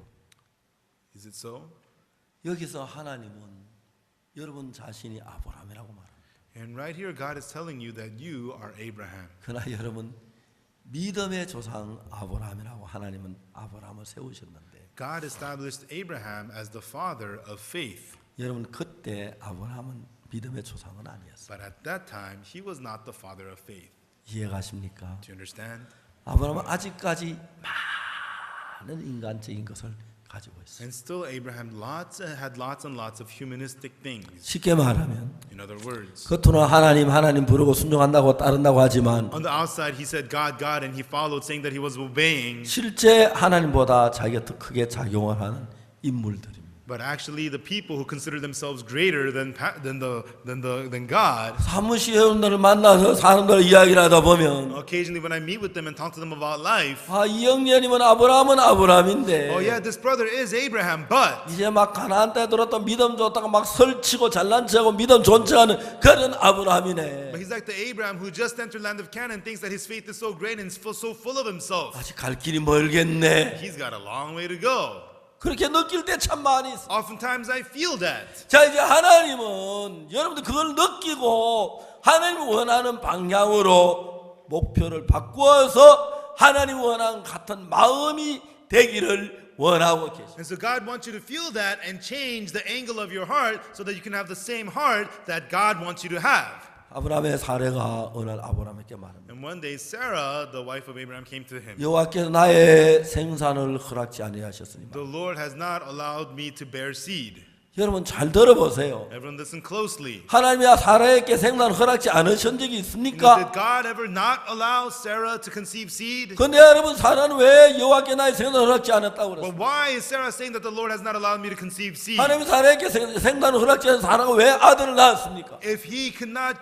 B: Is it so?
A: 여기서 하나님은 여러분 자신이 아브라함이라고 말합니다.
B: And right here, God is telling you that you are Abraham.
A: 그러나 여러분 믿음의 조상 아브라함이라고 하나님은 아브라함을 세우셨는데
B: God established Abraham as the father of faith.
A: 여러분 그때 아브라함은 믿음의 조상은 아니었어요.
B: But at that time, he was not the father of faith.
A: 이해가십니까?
B: Do you understand?
A: 아브라함은 아직까지 많은 인간적인 것을 가지고 있어요.
B: And still, Abraham had lots and lots of humanistic things.
A: 쉽게 말하면
B: In other words,
A: 겉으로 하나님 부르고 순종한다고 따른다고 하지만
B: on the outside, he said, God, God, and he followed, saying that he was obeying.
A: 실제 하나님보다 자기가 더 크게 작용을 하는 인물들입니다.
B: But actually, the people who consider themselves greater than God,
A: 사무실 회원들을 만나서 사람들 이야기를 하다 보면
B: occasionally when I meet with them and talk to them about life,
A: 이영년이면 아브라함은 아브라함인데
B: oh yeah, this brother is Abraham, but
A: 이제 막 가나안 땅에 들었다 믿음 줬다가 막 설치고 잘난 척하고 믿음 존재하는 그런 아브라함이네.
B: he's like the Abraham who just entered land of Canaan, thinks that his faith is so great and is so full of himself.
A: 아직 갈 길이 멀겠네.
B: He's got a long way to go.
A: 그렇게 느낄 때 참 많이 있어.
B: Oftentimes I feel that.
A: 자 이제 하나님은 여러분들 그걸 느끼고 하나님이 원하는 방향으로 목표를 바꾸어서 하나님 원하는 같은 마음이 되기를 원하고 계십니다.
B: And so God wants you to feel that and change the angle of your heart so that you can have the same heart that God wants you to have.
A: 아브라함의 사례가 어느 날 아브라함에게 말합니다.
B: And one day Sarah, the wife of Abraham, came to him.
A: 여호와께서 나의 생산을 허락지 아니하셨으니
B: The Lord has not allowed me to bear seed.
A: 여러분 잘 들어보세요.
B: Everyone listen closely.
A: 하나님이 사라에게 생산을 허락지 않으신 적이
B: Did
A: 있습니까?
B: God ever not allow Sarah to conceive seed?
A: 근데 여러분 사라는 왜 여호와께 나의 생산을 허락지 않았다고 그랬어요?
B: But why is Sarah saying that the Lord has not allowed me to conceive seed?
A: 하나님이 사라에게 생산을 허락지 않은 사라가 왜 아들을 낳았습니까?
B: If she could not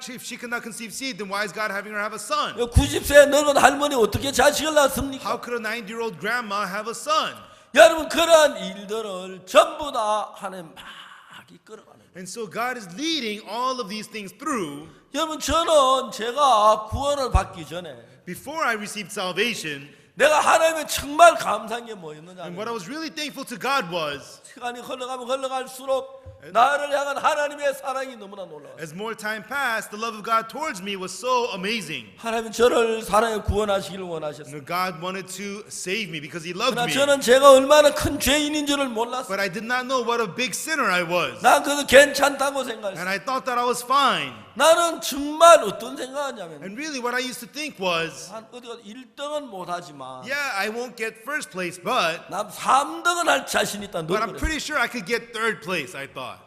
B: conceive seed, then why is God having her have a son?
A: 90세 늙은 할머니 어떻게 자식을 낳습니까?
B: How could a 90-year-old grandma have a son?
A: 여러분 그러한 일들을 전부 다 하나님 막 이끌어가는 거예요.
B: And so God is leading all of these things through.
A: 여러분 저는 제가 구원을 받기 전에
B: Before I received salvation,
A: 내가 하나님의 정말 감사한 게 뭐였느냐
B: and what I was really thankful to God was
A: 시간이 흘러가면 흘러갈수록 나를 향한 하나님의 사랑이 너무나 놀라워.
B: As more time passed, the love of God towards me was so amazing.
A: 하나님은 저를 사랑에 구원하시기를 원하셨어요.
B: God wanted to save me because He loved
A: 그러나
B: me.
A: 저는 제가 얼마나 큰 죄인인 줄을 몰랐어요.
B: But I did not know what a big sinner I was.
A: 난 그거 괜찮다고
B: And
A: 생각했어요.
B: I thought that I was fine.
A: 나는 정말 어떤 생각하냐면
B: And really what I used to think was,
A: 한 어디 1등은 못하지만
B: yeah, I won't get first place, but
A: 난 3등은 할 자신 있다. 너
B: I'm
A: 그랬어.
B: pretty sure I could get third place, I thought.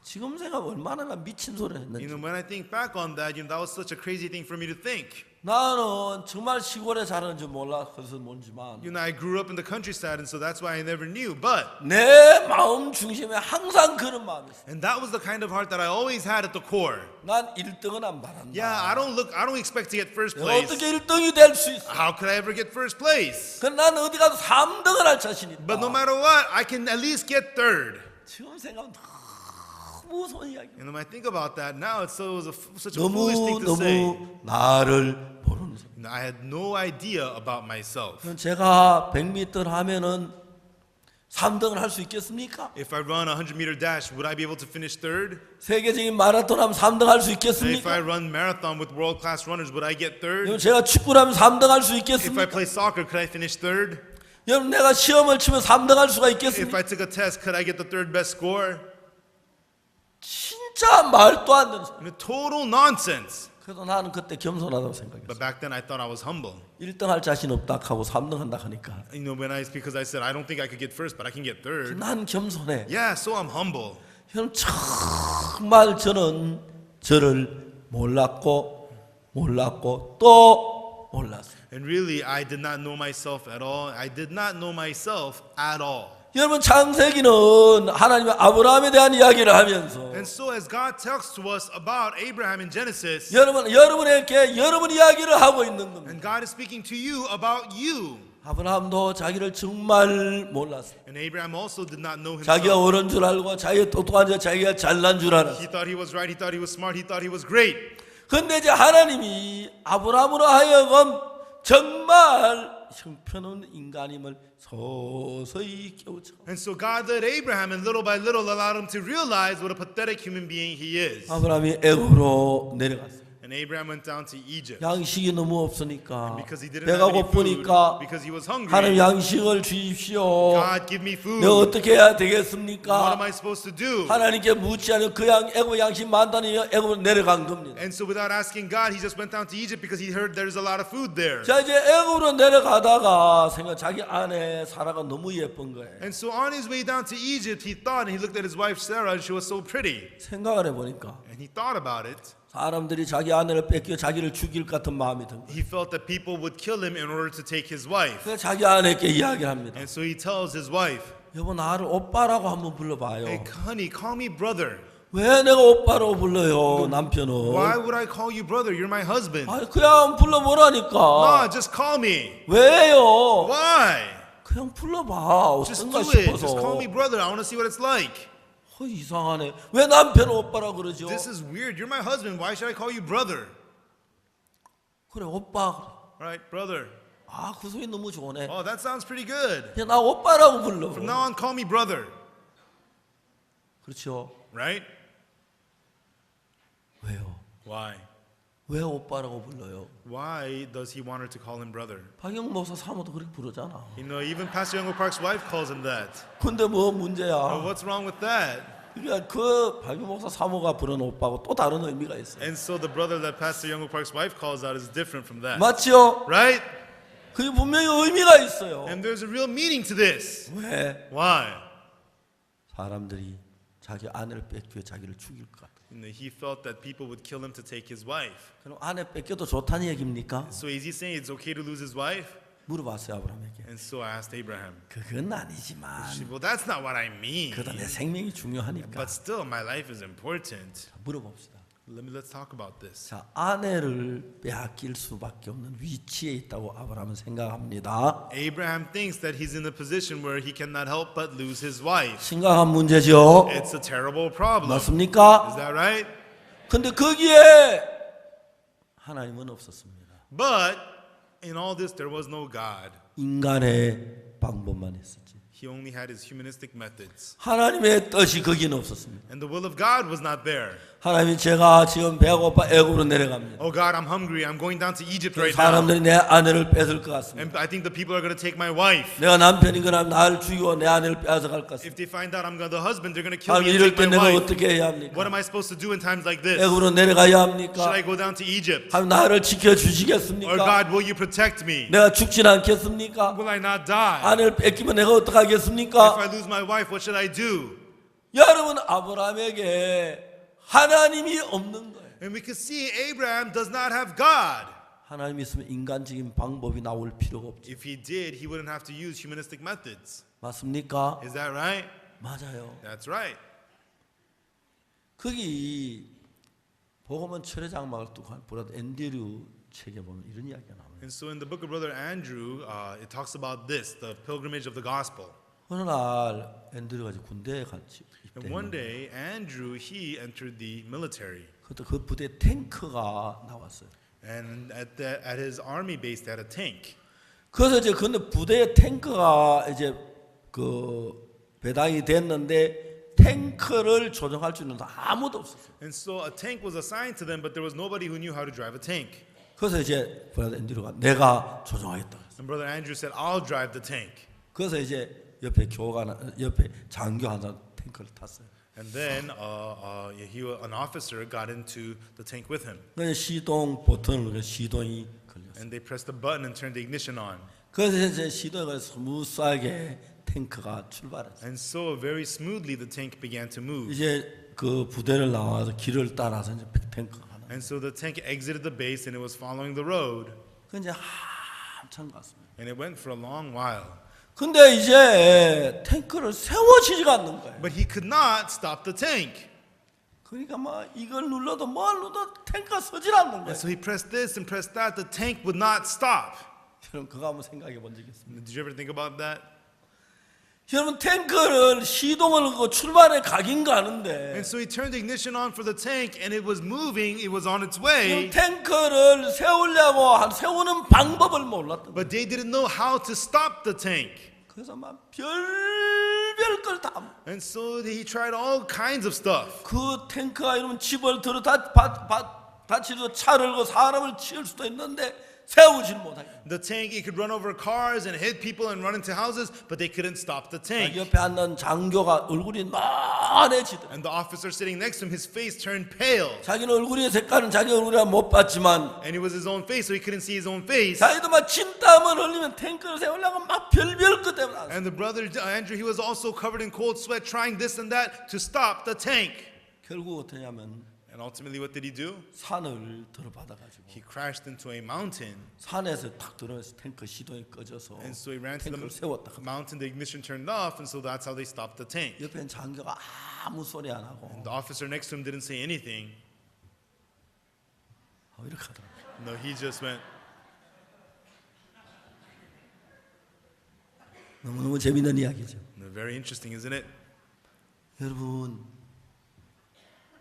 A: 지금 생각 얼마나 미친 소리를 했는지.
B: When I think back on that, that was such a crazy thing for me to think.
A: 나는 정말 시골에 사는 줄 몰라서 모르지만
B: I grew up in the countryside, and so that's why I never knew. But,
A: 내 마음 중심에 항상 그런 마음이 있어.
B: and that was the kind of heart that I always had at the core.
A: 난 1등은 안 바란다.
B: Yeah, I don't expect to get first
A: 내가
B: place.
A: 어떻게 1등이 될 수 있어?
B: How could I ever get first place?
A: 그럼 난 어디 가서 3등을 할 자신 있다.
B: But no matter what, I can at least get third.
A: 지금 생각하면 너무 무서운 이야기.
B: And when I think about that now, it was such a foolish thing to say.
A: 너무 나를 모르는 소리.
B: I had no idea about myself.
A: 그럼 제가 100m 하면은 3등을 할 수 있겠습니까?
B: If I run a 100-meter dash, would I be able to finish third?
A: 세계적인 마라톤 하면 3등 할 수
B: And if I
A: 있겠습니까?
B: run marathon with world-class runners, would I get third?
A: 여러분 제가 축구를 하면 3등 할 수
B: If I
A: 있겠습니까?
B: play soccer, could I finish third?
A: 여러분 내가 시험을 치면 3등 할 수가
B: If
A: 있겠습니까?
B: I took a test, could I get the third best score?
A: 진짜 말도 안 되는 소리.
B: Total nonsense.
A: 그래서 나는 그때 겸손하다고
B: But
A: 생각했어.
B: back then, I thought I was humble.
A: 1등 할 자신 없다 하고 3등 한다 하니까
B: Because I said I don't think I could get first, but I can get third.
A: 난 겸손해.
B: Yeah, so I'm humble.
A: 여러분 정말 저는 저를 몰랐고 또 몰랐어요.
B: And really, I did not know myself at all. I did not know myself at all.
A: 여러분 창세기는 하나님의 아브라함에 대한 이야기를 하면서
B: And so, as God talks to us about Abraham in Genesis,
A: 여러분에게 여러분 이야기를 하고 있는 겁니다.
B: and God is speaking to you about you.
A: 아브라함도 자기를 정말 몰랐어요.
B: And Abraham also did not know
A: 자기가
B: himself.
A: 옳은 줄 알고 자기가 똑똑한 줄 자기가 잘난 줄 알았어요.
B: He thought he was right. He thought he was smart. He thought he was great.
A: 근데 이제 하나님이 아브라함으로 하여금 정말 형편없는 인간임을 서서히 깨우쳐.
B: And so God led Abraham, and little by little allowed him to realize what a pathetic human being he is.
A: 아브라함이 애굽으로 내려갔어요.
B: And Abraham went down to Egypt.
A: 양식이 너무 없으니까
B: Because he didn't
A: 배가
B: have any food,
A: 고프니까
B: because he was
A: 하나님
B: hungry.
A: 양식을 주십시오.
B: God, give me food.
A: 내가
B: What
A: 어떻게 해야
B: am
A: 되겠습니까?
B: I supposed to do?
A: 하나님께 묻지 않은 그 애굽 양식 많다니 애굽으로 내려간 겁니다.
B: And so without asking God, he just went down to Egypt because he heard there's a lot of food there.
A: 자 이제 애굽으로 내려가다가 자기 아내 사라가 너무 예쁜 거예요.
B: And so on his way down to Egypt, he thought, and he looked at his wife Sarah, and she was so pretty.
A: 생각을 해보니까
B: And he thought about it.
A: 사람들이 자기 아내를 뺏겨 자기를 죽일 것 같은 마음이 든 거예요.
B: He felt that people would kill him in order to take his wife.
A: 그래서 자기 아내에게 이야기를 합니다.
B: And so he tells his wife,
A: 여보 나를 오빠라고 한번 불러봐요.
B: hey, honey, call me brother.
A: 왜 내가 오빠라고 불러요 남편은?
B: Why would I call you brother? You're my husband.
A: 아니 그냥 불러보라니까.
B: No, just call me.
A: 왜요?
B: Why?
A: 그냥 불러봐.
B: Just
A: 어떤가
B: do it. Just
A: 싶어서.
B: call me brother. I want to see what it's like.
A: 이상하네. 왜 남편 오빠라 그러죠?
B: This is weird. You're my husband. Why should I call you brother?
A: 그래 오빠.
B: All right, brother.
A: 그 소리 너무 좋네.
B: Oh, that sounds pretty good.
A: 그냥 나 오빠라고 불러.
B: From now on, call me brother.
A: 그렇죠.
B: Right?
A: 왜요?
B: Why?
A: 왜 오빠라고 불러요?
B: Why does he want her to call him brother?
A: 박영 목사 사모도 그렇게 부르잖아.
B: Even Pastor Youngwook Park's wife calls him that.
A: 근데 뭐
B: But
A: 문제야?
B: what's wrong with that?
A: 그러니까 그 박영 목사 사모가 부르는 오빠하고 또 다른 의미가 있어.
B: And so the brother that Pastor Youngwook Park's wife calls out is different from that.
A: 맞죠?
B: Right?
A: 그게 분명히 의미가 있어요.
B: And there's a real meaning to this.
A: 왜?
B: Why?
A: 사람들이 자기 아내를 뺏겨 자기를 죽일 것 같아.
B: He felt that people would kill him to take his wife.
A: 그럼 아내 뺏겨도 좋다는 얘기입니까?
B: So is he saying it's okay to lose his wife?
A: 물어봤어요 아브라함에게.
B: And so I asked Abraham.
A: 그건 아니지만
B: Well, that's not what I mean.
A: 그래도 내 생명이 중요하니까
B: But still, my life is important.
A: 물어봅시다.
B: Let's talk about this.
A: 자, 아내를 빼앗길 수밖에 없는 위치에 있다고 아브라함은 생각합니다.
B: Abraham thinks that he's in a position where he cannot help but lose his wife.
A: 심각한 문제죠.
B: It's a terrible problem.
A: 맞습니까?
B: Is that right?
A: 근데 거기에 하나님은 없었습니다.
B: But in all this, there was no God.
A: 인간의 방법만 있었지.
B: He only had his humanistic methods.
A: 하나님의 뜻이 거기는 없었습니다.
B: And the will of God was not there.
A: 하나님이 제가 지금 배고파 애굽으로 내려갑니다.
B: Oh God, I'm hungry. I'm going down to Egypt right now.
A: 사람들이 내 아내를 뺏을 것 같습니다.
B: And I think the people are going to take my wife.
A: 내가 남편인 거나 나를 죽이고 내 아내를 빼앗아갈 것 같습니다.
B: If they find out I'm the husband, they're going to kill
A: 하나님
B: me and
A: 이럴
B: take
A: 때
B: my
A: 내가
B: wife.
A: 어떻게 해야
B: What
A: 합니까?
B: am I supposed to do in times like this?
A: 애굽으로 내려가야
B: Should
A: 합니까?
B: I go down to Egypt?
A: 하나님 나를
B: Or
A: 지켜주시겠습니까?
B: God, will you protect me?
A: 내가 죽진 않겠습니까?
B: Will I not die?
A: 아내를 뺏기면 내가
B: If
A: 어떡하겠습니까?
B: I lose my wife, what should I do?
A: 여러분 아브라함에게 하나님이 없는 거예요.
B: And we can see Abraham does not have God.
A: 하나님이 있으면 인간적인 방법이 나올 필요가 없죠.
B: If he did, he wouldn't have to use humanistic methods.
A: 맞습니까?
B: Is that right?
A: 맞아요.
B: That's right.
A: 거기 복음은 철의 장막을 뚝 한 브라더 앤드류 책에 보면 이런 이야기가 나옵니다.
B: And so in the book of Brother Andrew, it talks about this, the pilgrimage of the gospel.
A: 어느 날 앤드류가 이제 군대에 같이
B: And one day, Andrew, he entered the military.
A: 그때 그 부대에 탱크가 나왔어요.
B: And at his army base, they had a tank.
A: 그래서 이제 근데 부대에 탱크가 이제 그 배당이 됐는데 탱크를 조종할 줄 있는 사람 아무도 없었어요.
B: And so a tank was assigned to them, but there was nobody who knew how to drive a tank.
A: 그래서 이제 브라더 앤드류가 내가 조종하겠다.
B: And Brother Andrew said, I'll drive the tank.
A: 그래서 이제 옆에 옆에 장교 한 사람 탱크를 탔어요.
B: And then an officer got into the tank with him.
A: 그래서 시동 버튼을 누르면 시동이 걸렸어요.
B: And they pressed the button and turned the ignition on.
A: 그래서 이제 시동이 걸려서 스무스하게 탱크가 출발했어요.
B: And so very smoothly the tank began to move.
A: 이제 그 부대를 나와서 길을 따라서 이제 탱크가 가는.
B: And so the tank exited the base and it was following the road.
A: 그 이제 한참 갔습니다.
B: And it went for a long while.
A: 근데 이제 탱크를 세워지지가 않는 거예요.
B: But he could not stop the tank.
A: 그러니까 막 이걸 눌러도 뭘 눌러도 탱크가 서질 않는 거예요.
B: And so he pressed this and pressed that. The tank would not stop.
A: 여러분 그거 한번 생각해 본 적 있습니다.
B: Did you ever think about that?
A: 여러분 탱크를 시동을 걸고 출발에 가긴 가는데
B: And so he turned the ignition on for the tank and it was moving. It was on its way.
A: 탱크를 세우려고 세우는 방법을 몰랐던 거예요.
B: But they didn't know how to stop the tank.
A: 그래서 막 별별 걸 다.
B: And so he tried all kinds of stuff.
A: 그 탱크가 이러면 집을 들어 다치도 차를 고 사람을 치울 수도 있는데 세우질 못하게.
B: The tank, it could run over cars and hit people and run into houses, but they couldn't stop the tank.
A: 옆에 앉는 장교가 얼굴이 만해지더라.
B: And the officer sitting next to him, his face turned pale.
A: 자기는 얼굴의 색깔은 자기 얼굴이라 못 봤지만
B: And it was his own face, so he couldn't see his own face.
A: 자기도 막 진땀을 흘리면 탱크를 세우려고 막 별별 것 때문에.
B: And the brother Andrew, he was also covered in cold sweat, trying this and that to stop the tank.
A: 결국 어떻게 하면
B: And ultimately, what did he do?
A: 산을 들어받아가지고
B: He crashed into a mountain.
A: 산에서 탁 들어가서 탱크 시동이 꺼져서
B: And so he ran to
A: 탱크를
B: the
A: 세웠다.
B: mountain, the ignition turned off, and so that's how they stopped the tank.
A: 옆에 장교가 아무 소리 안 하고
B: The officer next to him didn't say anything.
A: 이렇게 하더라고요.
B: No, he just went.
A: 너무너무 재밌는 이야기죠.
B: Very interesting, isn't it?
A: 여러분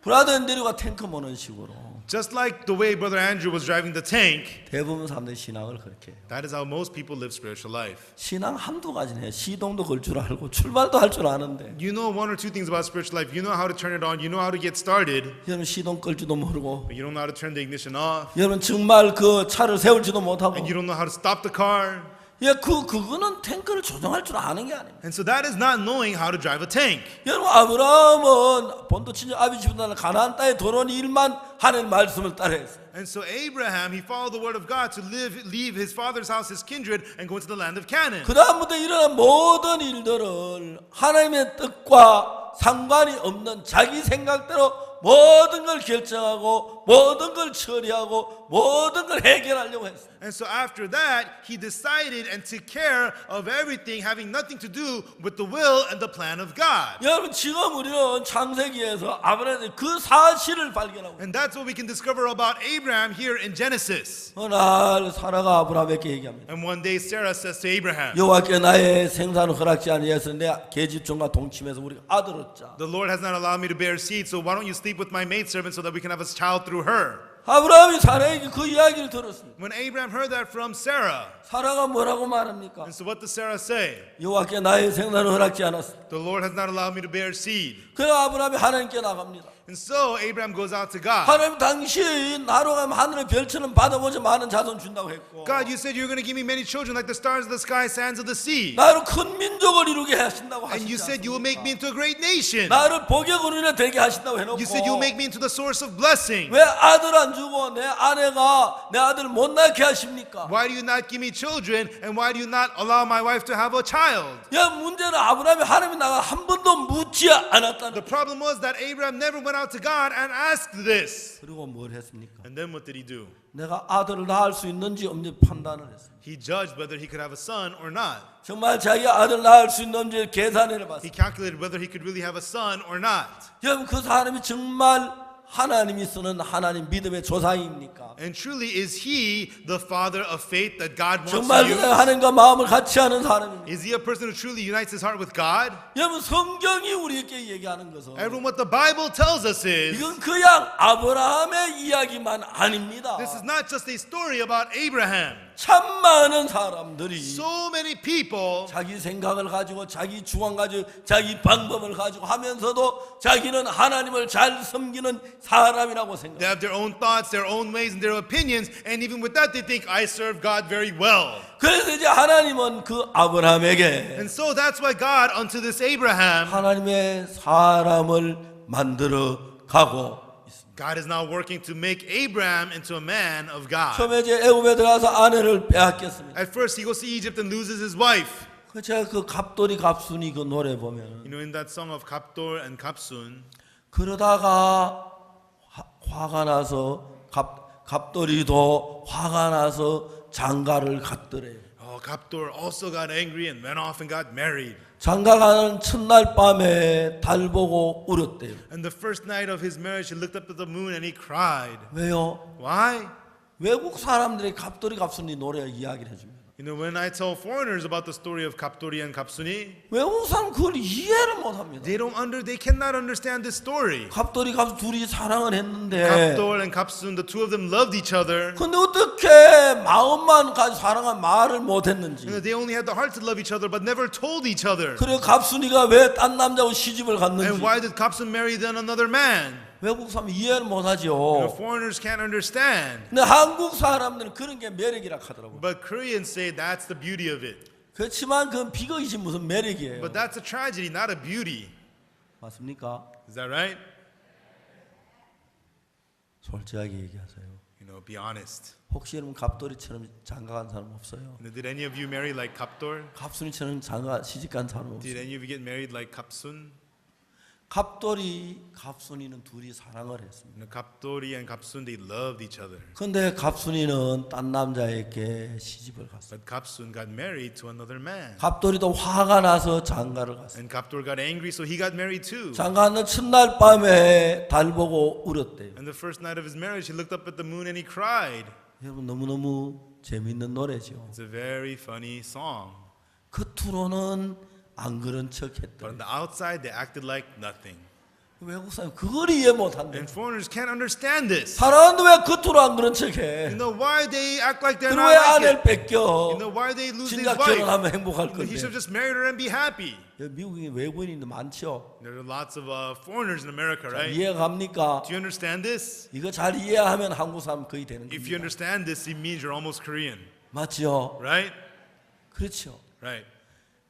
A: 브라더 앤드류가 탱크 모는 식으로
B: Just like the way Brother Andrew was driving the tank,
A: 대부분 사람들이 신앙을 그렇게 해요.
B: that is how most people live spiritual life.
A: 신앙 한두 가지네. 시동도 걸 줄 알고 출발도 할 줄 아는데
B: You know one or two things about spiritual life. You know how to turn it on. You know how to get started.
A: 여러분 시동 끌지도 모르고
B: But you don't know how to turn the ignition off.
A: 여러분 정말 그 차를 세울지도 못하고
B: And you don't know how to stop the car.
A: 그거는 탱크를 조종할 줄 아는 게 아닙니다.
B: And so that is not knowing how to drive a tank.
A: 여러분 아브라함은 본토 친정 아비 집안을 가나안 땅에 들어온 일만 하는 말씀을 따라했어요.
B: And so Abraham, he followed the word of God to leave his father's house, his kindred, and go into the land of Canaan.
A: 그 다음부터 일어난 모든 일들을 하나님의 뜻과 상관이 없는 자기 생각대로 모든 걸 결정하고 모든 걸 처리하고 모든 걸 해결하려고 했어요.
B: And so after that, he decided and took care of everything, having nothing to do with the will and the plan of God.
A: 여러분 지금 우리는 창세기에서 아브라함의 그 사실을 발견하고
B: And that's what we can discover about Abraham here in Genesis.
A: 어느 날 사라가 아브라함에게 얘기합니다.
B: And one day Sarah says to Abraham,
A: 여호와께 나의 생산을 허락지 아니하여서 내 계집종과 동침해서 우리가 아들 얻자.
B: the Lord has not allowed me to bear seed, so why don't you sleep with my maidservant so that we can have a child through her?
A: 아브라함이 사라에게 그 이야기를 들었습니다.
B: When Abraham heard that from Sarah,
A: 사라가 뭐라고 말합니까?
B: and so what does Sarah say?
A: 여호와께 나의 생산을 허락지 않았습니다.
B: The Lord has not allowed me to bear seed.
A: 그래 아브라함이 하나님께 나갑니다.
B: And so Abraham goes out to God.
A: 하나님 당시 나로 가면 하늘의 별처럼 받아보자 많은 자손 준다고 했고
B: God, you said you're going to give me many children like the stars of the sky, sands of the sea.
A: 나를 큰 민족을 이루게 하신다고
B: And you
A: 하시지
B: said you will make me
A: 않습니까?
B: into a great nation.
A: 나를 복의 근원이 되게 하신다고 해놓고
B: You said you will make me into the source of blessing.
A: 왜 아들 안 주고 내 아내가 내 아들 못 낳게 하십니까?
B: Why do you not give me children? And why do you not allow my wife to have a child?
A: 야 문제는 아브라함이 하나님이 나가 한 번도 묻지 않았다는
B: The problem was that Abraham never went out to God and asked this.
A: 그리고 뭘 했습니까?
B: And then what did he do?
A: 내가 아들을 낳을 수 있는지 없는지 판단을 했습니다.
B: He judged whether he could have a son or not.
A: 정말 자기 아들 낳을 수 있는지 계산해
B: He
A: 봤습니다.
B: calculated whether he could really have a son or not.
A: 여러분 그 사람이 정말 하나님이 쓰는 하나님 믿음의 조상입니까?
B: And truly, is he the father of faith that God wants
A: 정말
B: to
A: 그냥
B: use?
A: 하나님과 마음을 같이 하는 사람입니다.
B: Is he a person who truly unites his heart with God?
A: 여러분 성경이 우리에게 얘기하는 것은
B: Everyone, what the Bible tells us is
A: 이건 그냥 아브라함의 이야기만 아닙니다.
B: this is not just a story about Abraham.
A: 참 많은 사람들이
B: So many people,
A: 자기 생각을 가지고 자기 주관 가지고 자기 방법을 가지고 하면서도 자기는 하나님을 잘 섬기는 사람이라고
B: they
A: 생각합니다.
B: have their own thoughts, their own ways, and their opinions, and even with that, they think, I serve God very well.
A: 그래서 이제 하나님은 그 아브라함에게
B: And so that's why God, unto this Abraham,
A: 하나님의 사람을 만들어 가고 있습니다.
B: God is now working to make Abraham into a man of God.
A: 처음에 이제 애굽에 들어가서 아내를 빼앗겼습니다.
B: At first, he goes to Egypt and loses his wife.
A: 그 제가 그 갑돌이 갑순이 그 노래 보면
B: You know, in that song of Kaptor and Kapsun,
A: 그러다가 화가 나서 갑돌이도 화가 나서 장가를 갔더래요.
B: Kaptor also got angry and went off and got married.
A: 장가 가는 첫날 밤에 달 보고 울었대요.
B: And the first night of his marriage, he looked up at the moon and he cried.
A: 왜요?
B: Why?
A: 외국 사람들이 갑돌이 갑순이 노래 이야기를 해줍니다.
B: You know, when I tell foreigners about the story of Kaptori and Kapsuni,
A: 외국 사람 그걸 이해를 못합니다.
B: they cannot understand this story.
A: 갑돌이 갑순 둘이 사랑을 했는데
B: Kaptor and Kapsun, the two of them loved each other.
A: 근데 어떻게 마음만 가지고 사랑한 말을 못했는지.
B: You know, they only had the heart to love each other, but never told each other.
A: 그리고 갑순이가 왜 딴 남자하고 시집을 갔는지
B: And why did Kapsun marry then another man?
A: 외국 사람 이해를
B: You know,
A: 못하죠.
B: foreigners can't understand.
A: 근데 한국 사람들은 그런 게 매력이라 하더라고요.
B: But Koreans say that's the beauty of it.
A: 그렇지만 그건 비극이지 무슨 매력이에요.
B: But that's a tragedy, not a beauty.
A: 맞습니까?
B: Is that right?
A: 솔직하게 얘기하세요.
B: You know, be honest.
A: 혹시 여러분 갑돌이처럼 장가간 사람 없어요?
B: You know, did any of you marry like Kaptor?
A: 갑순이처럼 장가 시집간 사람
B: Did
A: 없어요?
B: any of you get married like Kapsun?
A: 갑돌이 갑순이는 둘이 사랑을 했습니다.
B: You know, Kaptori and Kapsun, they loved each other.
A: 근데 갑순이는 딴 남자에게 시집을 갔어요.
B: But Kapsun got married to another man.
A: 갑돌이도 화가 나서 장가를 갔어요.
B: And Kaptor got angry, so he got married too.
A: 장가하는 첫날 밤에 달 보고 울었대요.
B: And the first night of his marriage, he looked up at the moon and he cried.
A: 여러분 너무너무 재밌는 노래죠.
B: It's a very funny song.
A: 겉으로는 안 그런 척
B: But on
A: 했더니
B: the outside, they acted like nothing.
A: 외국 사람 그걸 이해 못한대.
B: And foreigners can't understand this.
A: 사람도 왜 겉으로 안 그런 척해?
B: You know why they act like they're
A: 그리고
B: not
A: 왜
B: like
A: 아내를
B: it?
A: 뺏겨?
B: You know why they lose his
A: 진작
B: wife?
A: 결혼하면 행복할
B: You know, he
A: 건데.
B: should have just married her and be happy.
A: 미국에 외국인도 많죠.
B: There are lots of foreigners in America, right?
A: 이해갑니까?
B: Do you understand this?
A: 이거 잘 이해하면 한국 사람 거의 되는
B: If you
A: 겁니다.
B: understand this, it means you're almost Korean,
A: 맞죠?
B: right?
A: 그렇죠.
B: Right.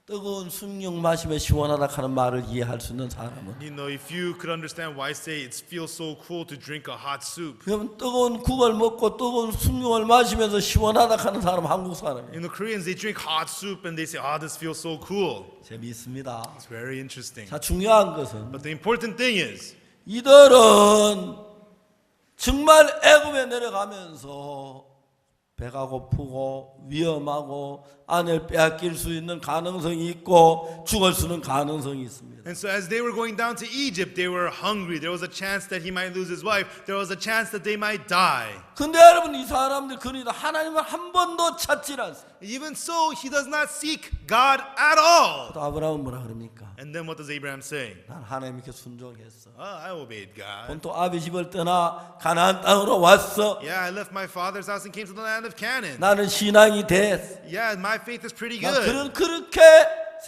A: 뜨거운 숭늉 마시면 시원하다 하는 말을 이해할 수 있는 사람은
B: You know, if you could understand why I say it feels so cool to drink a hot soup.
A: 그러면 뜨거운 국을 먹고 뜨거운 숭늉을 마시면서 시원하다 하는 사람 한국 사람이에요.
B: You know, Koreans, they drink hot soup and they say, oh, this feels so cool.
A: 재미있습니다.
B: It's very interesting.
A: 자, 중요한 것은
B: But the important thing is,
A: 이들은 정말 애굽에 내려가면서 배가 고프고 위험하고 아내를 빼앗길 수 있는 가능성이 있고 죽을 수는 가능성이 있습니다.
B: and so as they were going down to Egypt, they were hungry. There was a chance that he might lose his wife. There was a chance that they might die.
A: 근데 여러분 이 사람들 그러니까 하나님을 한 번도 찾질 않습니다.
B: Even so, he does not seek God at all.
A: 또 아브라함은 뭐라 그럽니까?
B: And then what does Abraham say?
A: 난 하나님께 순종했어.
B: I obeyed God.
A: 본토 아비 집을 떠나 가나안 땅으로 왔어.
B: Yeah, I left my father's house and came to the land of Canaan.
A: 나는 신앙이 됐어.
B: Yeah, my faith is pretty
A: 난
B: good.
A: 그렇게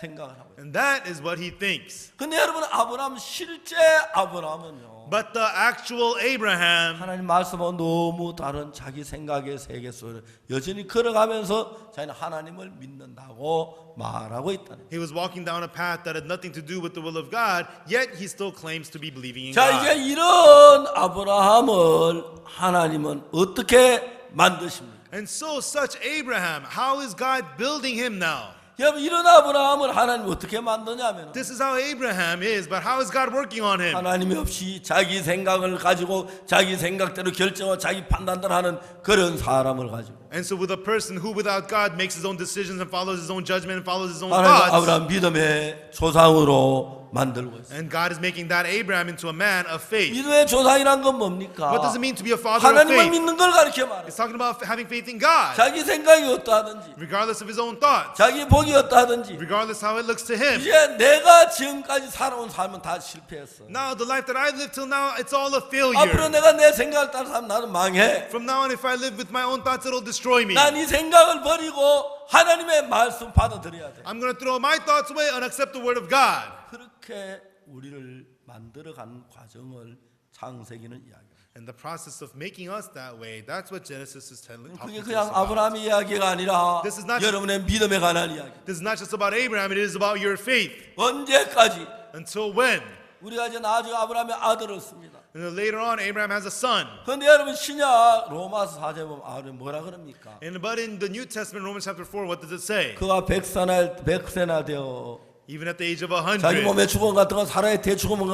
A: 생각을 하고 있어.
B: And that is what he thinks.
A: 근데 여러분 아브라함 실제 아브라함은요.
B: But the actual Abraham,
A: 하나님 말씀하고 너무 다른 자기 생각의 세계 속에 여전히 걸어가면서 자기는 하나님을 믿는다고 말하고 있다는 거예요.
B: he was walking down a path that had nothing to do with the will of God, yet he still claims to be believing in
A: 자
B: God.
A: 이제 이런 아브라함을 하나님은 어떻게 만드십니까?
B: And so such Abraham, how is God building him now?
A: 여러분 이런 아브라함을 하나님 어떻게 만드냐면
B: This is how Abraham is, but how is God working on him?
A: 하나님이 없이 자기 생각을 가지고 자기 생각대로 결정하고 자기 판단대로 하는 그런 사람을 가지고
B: And so with a person who without God makes his own decisions and follows his own judgment and follows his own
A: 하나님
B: thoughts,
A: 아브라함 믿음의 조상으로 만들고 있어요.
B: and God is making that Abraham into a man of faith.
A: 믿음의 조상이란 건 뭡니까?
B: What does it mean to be a father of
A: 하나님을
B: faith?
A: 믿는 걸 가르쳐 말해요.
B: It's talking about having faith in God,
A: 자기 생각이 어떠하든지
B: regardless of his own thoughts,
A: 자기 복이 어떠하든지
B: regardless how it looks to him.
A: 이제 내가 지금까지 살아온 삶은 다 실패했어.
B: Now, the life that I lived till now, it's all a
A: 앞으로
B: failure.
A: 내가 내 생각을 따라 살면 나는 망해.
B: From now on, if I live with my own thoughts, it'll destroy me.
A: 난 이 생각을 버리고 하나님의 말씀 받아들여야 돼.
B: I'm going to throw my thoughts away and accept the word of God.
A: 그렇게 우리를 만들어가는 과정을 창세기는 이야기합니다.
B: And the process of making us that way, that's what Genesis is telling
A: 그게
B: us
A: 그냥
B: about.
A: 아브라함의 이야기가 아니라
B: This is not-
A: 여러분의 믿음에 관한 이야기.
B: This is not just about Abraham, it is about your faith.
A: 언제까지?
B: Until when?
A: 우리가 이제 나중에 아브라함의 아들을 씁니다.
B: And then later on, Abraham has a son.
A: 그런데 여러분 신약 로마서 4장 보면 아브라함 뭐라 그럽니까?
B: But in the New Testament, Romans chapter 4, what does it say?
A: 그가 백세나 되어
B: Even at the age of
A: 자기
B: 100.
A: 몸에 죽음 같은 건 살아야 돼 죽음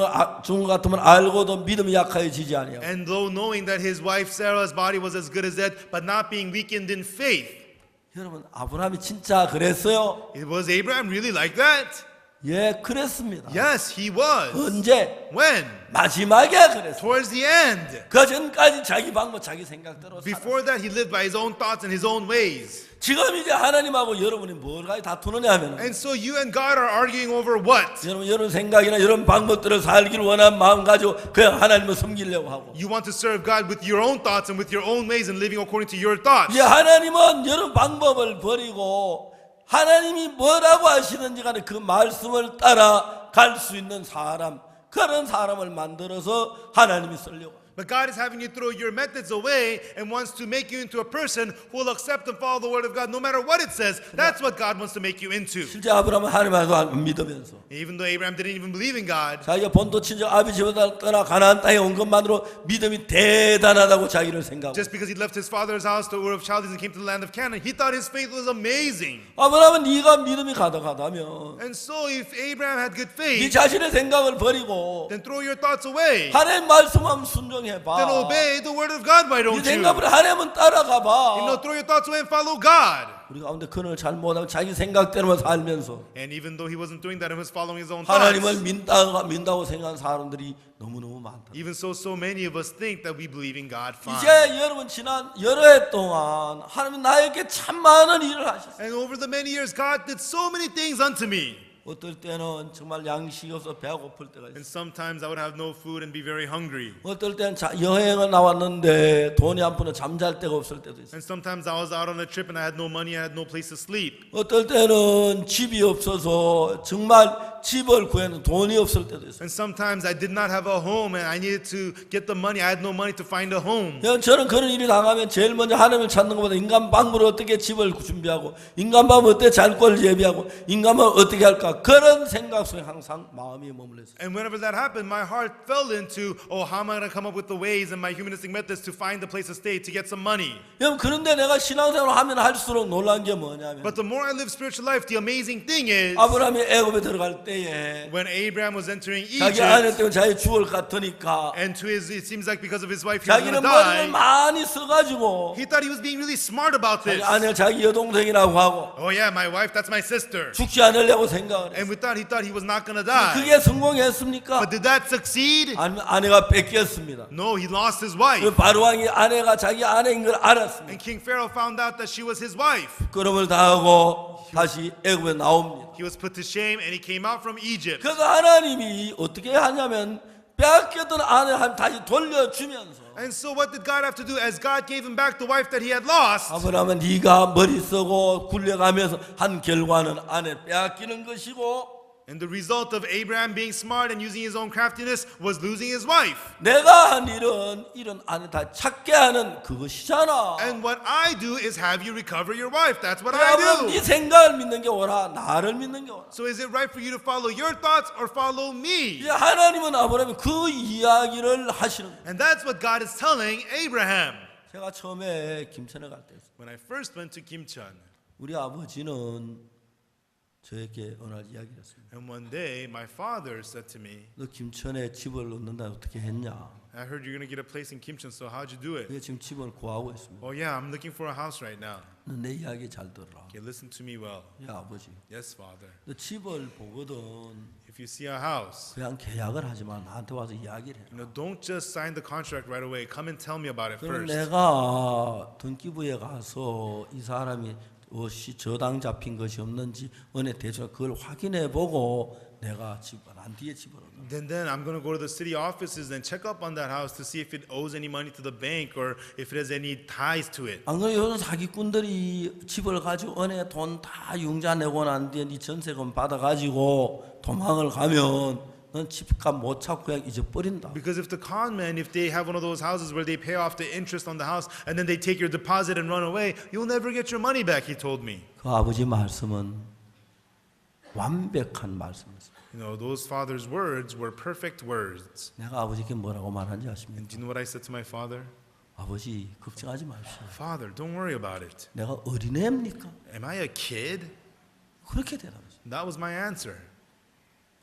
A: 같으면 알고도 믿음이 약하여지지 아니하고
B: And though knowing that his wife Sarah's body was as good as dead, but not being weakened in faith.
A: 여러분 아브라함이 진짜 그랬어요?
B: Was Abraham really like that?
A: 예, 그랬습니다.
B: Yes, he was.
A: 언제?
B: When?
A: 마지막에 그랬어요.
B: Towards the end.
A: 그 전까지 자기 방법, 자기 생각대로 살아.
B: Before that, he lived by his own thoughts and his own ways.
A: 지금 이제 하나님하고 여러분이 뭘 가지고 다투느냐 하면
B: And so you and God are arguing over what?
A: 여러분 생각이나 이런 방법대로 살기를 원하는 마음 가지고 그냥 하나님을 섬기려고 하고
B: You want to serve God with your own thoughts and with your own ways and living according to your thoughts.
A: 이제 하나님은 여러 방법을 버리고 하나님이 뭐라고 하시는지 간에 그 말씀을 따라 갈 수 있는 사람 그런 사람을 만들어서 하나님이 쓰려고
B: But God is having you throw your methods away and wants to make you into a person who will accept and follow the word of God no matter what it says. That's what God wants to make you into.
A: 실제 아브라함은 하나님을 안 믿으면서
B: Even though Abraham didn't even believe in God,
A: 자기가 본토 친정 아비 집을 떠나 가나안 땅에 온 것만으로 믿음이 대단하다고 자기를 생각하고
B: just because he left his father's house to Ur of Chaldees and came to the land of Canaan, he thought his faith was amazing.
A: 아브라함은 네가 믿음이 가득하다면
B: And so if Abraham had good
A: 네
B: faith,
A: 자신의 생각을 버리고
B: then throw your thoughts away.
A: 하나님 말씀하면 순종해봐
B: Then obey the word of God, why
A: 네
B: don't you?
A: 생각을 하나님은 따라가봐
B: Throw your thoughts away and follow God.
A: 우리 가운데 그걸 잘 못하고 자기 생각대로만 살면서
B: And even though he wasn't doing that and was following his own
A: 하나님을
B: thoughts,
A: 믿다고 생각하는 사람들이 너무너무 많다.
B: even so many of us think that we believe in God fine.
A: 이제 여러분 지난 여러 해 동안 하나님 나에게 참 많은 일을 하셨어요.
B: And over the many years, God did so many things unto me.
A: 어떨 때는 정말 양식이 없어 배가 고플 때가
B: And
A: 있어요.
B: sometimes I would have no food and be very hungry.
A: 어떨 때는 여행을 나왔는데 돈이 한 푼은 잠잘 데가 없을 때도 있어요.
B: And sometimes I was out on a trip and I had no money, I had no place to sleep.
A: 어떨 때는 집이 없어서 정말 집을 구해는 돈이 없을 때도 있어요.
B: And sometimes I did not have a home and I needed to get the money. I had no money to find a home.
A: 저는 그런 일이 당하면 제일 먼저 하나님을 찾는 것보다 인간 방법으로 어떻게 집을 준비하고 인간 방법 어떻게 잔권을 예비하고 인간 방법 어떻게 할까 그런 생각 속에 항상 마음이 머물러 있어요.
B: And whenever that happened, my heart fell into, oh, how am I going to come up with the ways and my humanistic methods to find a place to stay, to get some money?
A: 여러분 그런데 내가 신앙생활을 하면 할수록 놀란 게 뭐냐면
B: But the more I live spiritual life, the amazing thing is,
A: 아브라함이 애굽에 들어갈 때 때에
B: when Abraham was entering
A: 자기 아내
B: Egypt,
A: 때문에 자기 죽을 것 같으니까
B: and to his, it seems like because of his wife, he was going
A: 자기는
B: to
A: 머리를
B: die.
A: 많이 써가지고
B: He thought he was being really smart about
A: 자기
B: this.
A: 아내를 자기 여동생이라고 하고
B: Oh yeah, my wife, that's my sister.
A: 죽지 않으려고 생각을
B: And
A: 했어요.
B: he thought he was not going to die.
A: 그게 성공했습니까?
B: But did that succeed?
A: 아니면 아내가 뺏겼습니다.
B: No, he lost his wife.
A: 그 바로왕이 아내가 자기 아내인 걸 알았습니다.
B: And King Pharaoh found out that she was his wife.
A: 부끄러움을 당하고 다시 애굽에 나옵니다.
B: He was put to shame and he came out from Egypt.
A: 그래서 하나님이 어떻게 하냐면 빼앗겼던 아내를 다시 돌려주면서
B: And so what did God have to do? As God gave him back the wife that he had lost,
A: 아브라함은 네가 머리 쓰고 굴려가면서 한 결과는 아내 빼앗기는 것이고
B: and the result of Abraham being smart and using his own craftiness was losing his wife.
A: 내가 한 일은 이런 아내 다 찾게 하는 그것이잖아.
B: And what I do is have you recover your wife. That's what I
A: 아브라함 네
B: do.
A: 생각을 믿는 게 옳아 나를 믿는 게 옳아.
B: So is it right for you to follow your thoughts or follow me?
A: 이제 하나님은 아브라함이 그 이야기를 하시는 거예요.
B: And that's what God is telling Abraham.
A: 제가 처음에 김천에 갈 때
B: When I first went to Kimcheon,
A: 우리 아버지는 저에게 어느 날 이야기를 했습니다.
B: and one day my father said to me,
A: 너 김천에 집을 얻는다 어떻게 했냐?
B: I heard you're going to get a place in Kimcheon, so how'd you do it?
A: 그게 지금 집을 구하고 있습니다.
B: Oh yeah, I'm looking for a house right now.
A: 너 내 이야기 잘 들어라.
B: Okay, listen to me well.
A: 야 아버지,
B: Yes, Father.
A: 너 집을 보거든.
B: If you see a house,
A: 그냥 계약을 하지 마. 나한테 와서 이야기를 해.
B: don't just sign the contract right away. Come and tell me about it
A: 그럼
B: first.
A: 내가 등기부에 가서 이 사람이 무엇이 저당 잡힌 것이 없는지 은혜 대출 그걸 확인해 보고 내가 집을 난 뒤에 집을 얻어.
B: Then I'm going to go to the city offices and check up on that house to see if it owes any money to the bank or if it has any ties to it.
A: 안 그래 요즘 사기꾼들이 집을 가지고 은혜 돈 다 융자 내고 난 뒤에 네 전세금 받아 가지고 도망을 가면 넌 집값 못 찾고 그냥 잊어버린다.
B: Because if the con men, if they have one of those houses where they pay off the interest on the house and then they take your deposit and run away, you'll never get your money back, he told me.
A: 그 아버지 말씀은 완벽한 말씀이었어요.
B: Those father's words were perfect words.
A: 내가 아버지께 뭐라고 말한지 아십니까?
B: And do you know what I said to my father?
A: 아버지 걱정하지 마십시오.
B: Father, don't worry about it.
A: 내가 어린애입니까?
B: Am I a kid?
A: 그렇게 대답했어요.
B: That was my answer.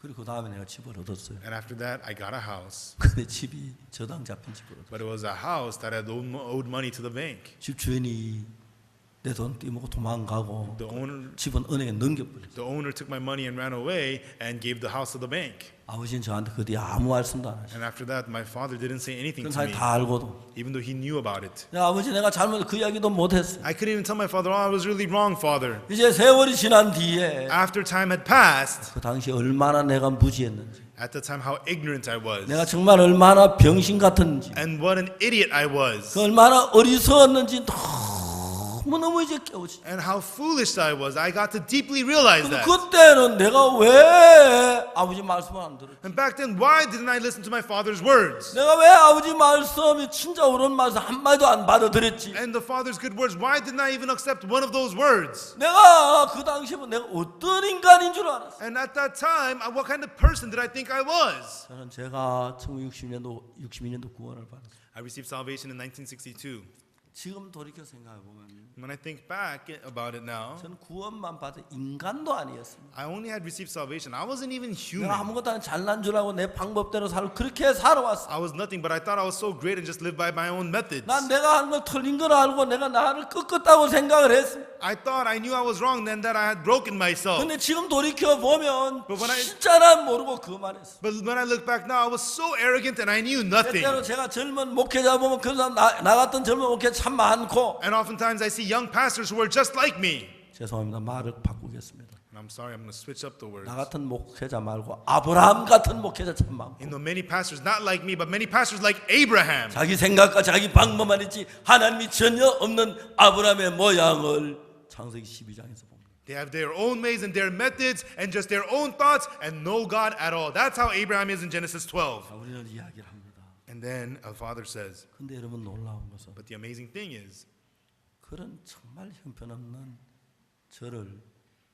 A: 그리고 그 다음에 내가 집을 얻었어요.
B: And after that, I got a house.
A: 근데 집이 저당 잡힌 집을 얻었어요.
B: But it was a house that had owed money to the bank.
A: 집 주인이 내 돈 떼먹고 도망가고
B: The owner
A: 집은 은행에 넘겨버렸어요.
B: The owner took my money and ran away and gave the house to the bank.
A: 아버지는 저한테 그 뒤에 아무 말씀도 안 하셨어요.
B: And after that, my father didn't say anything
A: 그건
B: to
A: 사실
B: me,
A: 다 알고도
B: even though he knew about it.
A: 아버지 내가 잘못 그 이야기도 못했어요.
B: I couldn't even tell my father, oh, I was really wrong, father.
A: 이제 세월이 지난 뒤에
B: After time had passed,
A: 그 당시 얼마나 내가 무지했는지
B: at the time how ignorant I was,
A: 내가 정말 얼마나 병신 같은지
B: and what an idiot I was,
A: 그 얼마나 어리석었는지 너무너무 이제 깨우치.
B: and how foolish I was. I got to deeply realize
A: 근데
B: that.
A: 그때는 내가 왜 아버지 말씀을 안 들었지?
B: And back then, why didn't I listen to my father's words?
A: 내가 왜 아버지 말씀이 진짜 옳은 말씀 한마디도 안 받아들였지?
B: And the father's good words, why didn't I even accept one of those words?
A: 내가 그 당시에 내가 어떤 인간인 줄 알았어.
B: And at that time, what kind of person did I think I was?
A: 저는 제가 1962년도 구원을 받았어요.
B: I received salvation in 1962.
A: 지금 돌이켜 생각해 보면
B: When I think back about it now,
A: 저는 구원만 받은 인간도 아니었습니다.
B: I only had received salvation. I wasn't even human.
A: 내가 아무것도 안 잘난 줄 알고 내 방법대로 그렇게 살아왔어.
B: I was nothing, but I thought I was so great and just lived by my own methods.
A: 난 내가 한 걸 틀린 걸 알고 내가 나를 꺾었다고 생각을 했습니다.
B: I thought I knew I was wrong, then that I had broken myself.
A: 근데 지금 돌이켜 보면
B: But when I-
A: 진짜 난 모르고 그만했어.
B: But when I look back now, I was so arrogant and I knew nothing.
A: 때때로 제가 젊은 목회자 보면 그 사람 나 같은 젊은 목회자 참 많고.
B: And oftentimes I see young pastors who are just like me.
A: 죄송합니다. 말을 바꾸겠습니다.
B: And I'm sorry, I'm going to switch up the words.
A: 나 같은 목회자 말고 아브라함 같은 목회자 참 많고.
B: Many pastors, not like me, but many pastors like Abraham.
A: 자기 생각과 자기 방법만 있지 하나님이 전혀 없는 아브라함의 모양을 창세기 12장에서 봅니다.
B: They have their own ways and their methods and just their own thoughts and no God at all. That's how Abraham is in Genesis 12.
A: 자, 우리는 이야기를 합니다.
B: And then a father says,
A: 근데 여러분 놀라운 것은
B: but the amazing thing is,
A: 그런 정말 형편없는 저를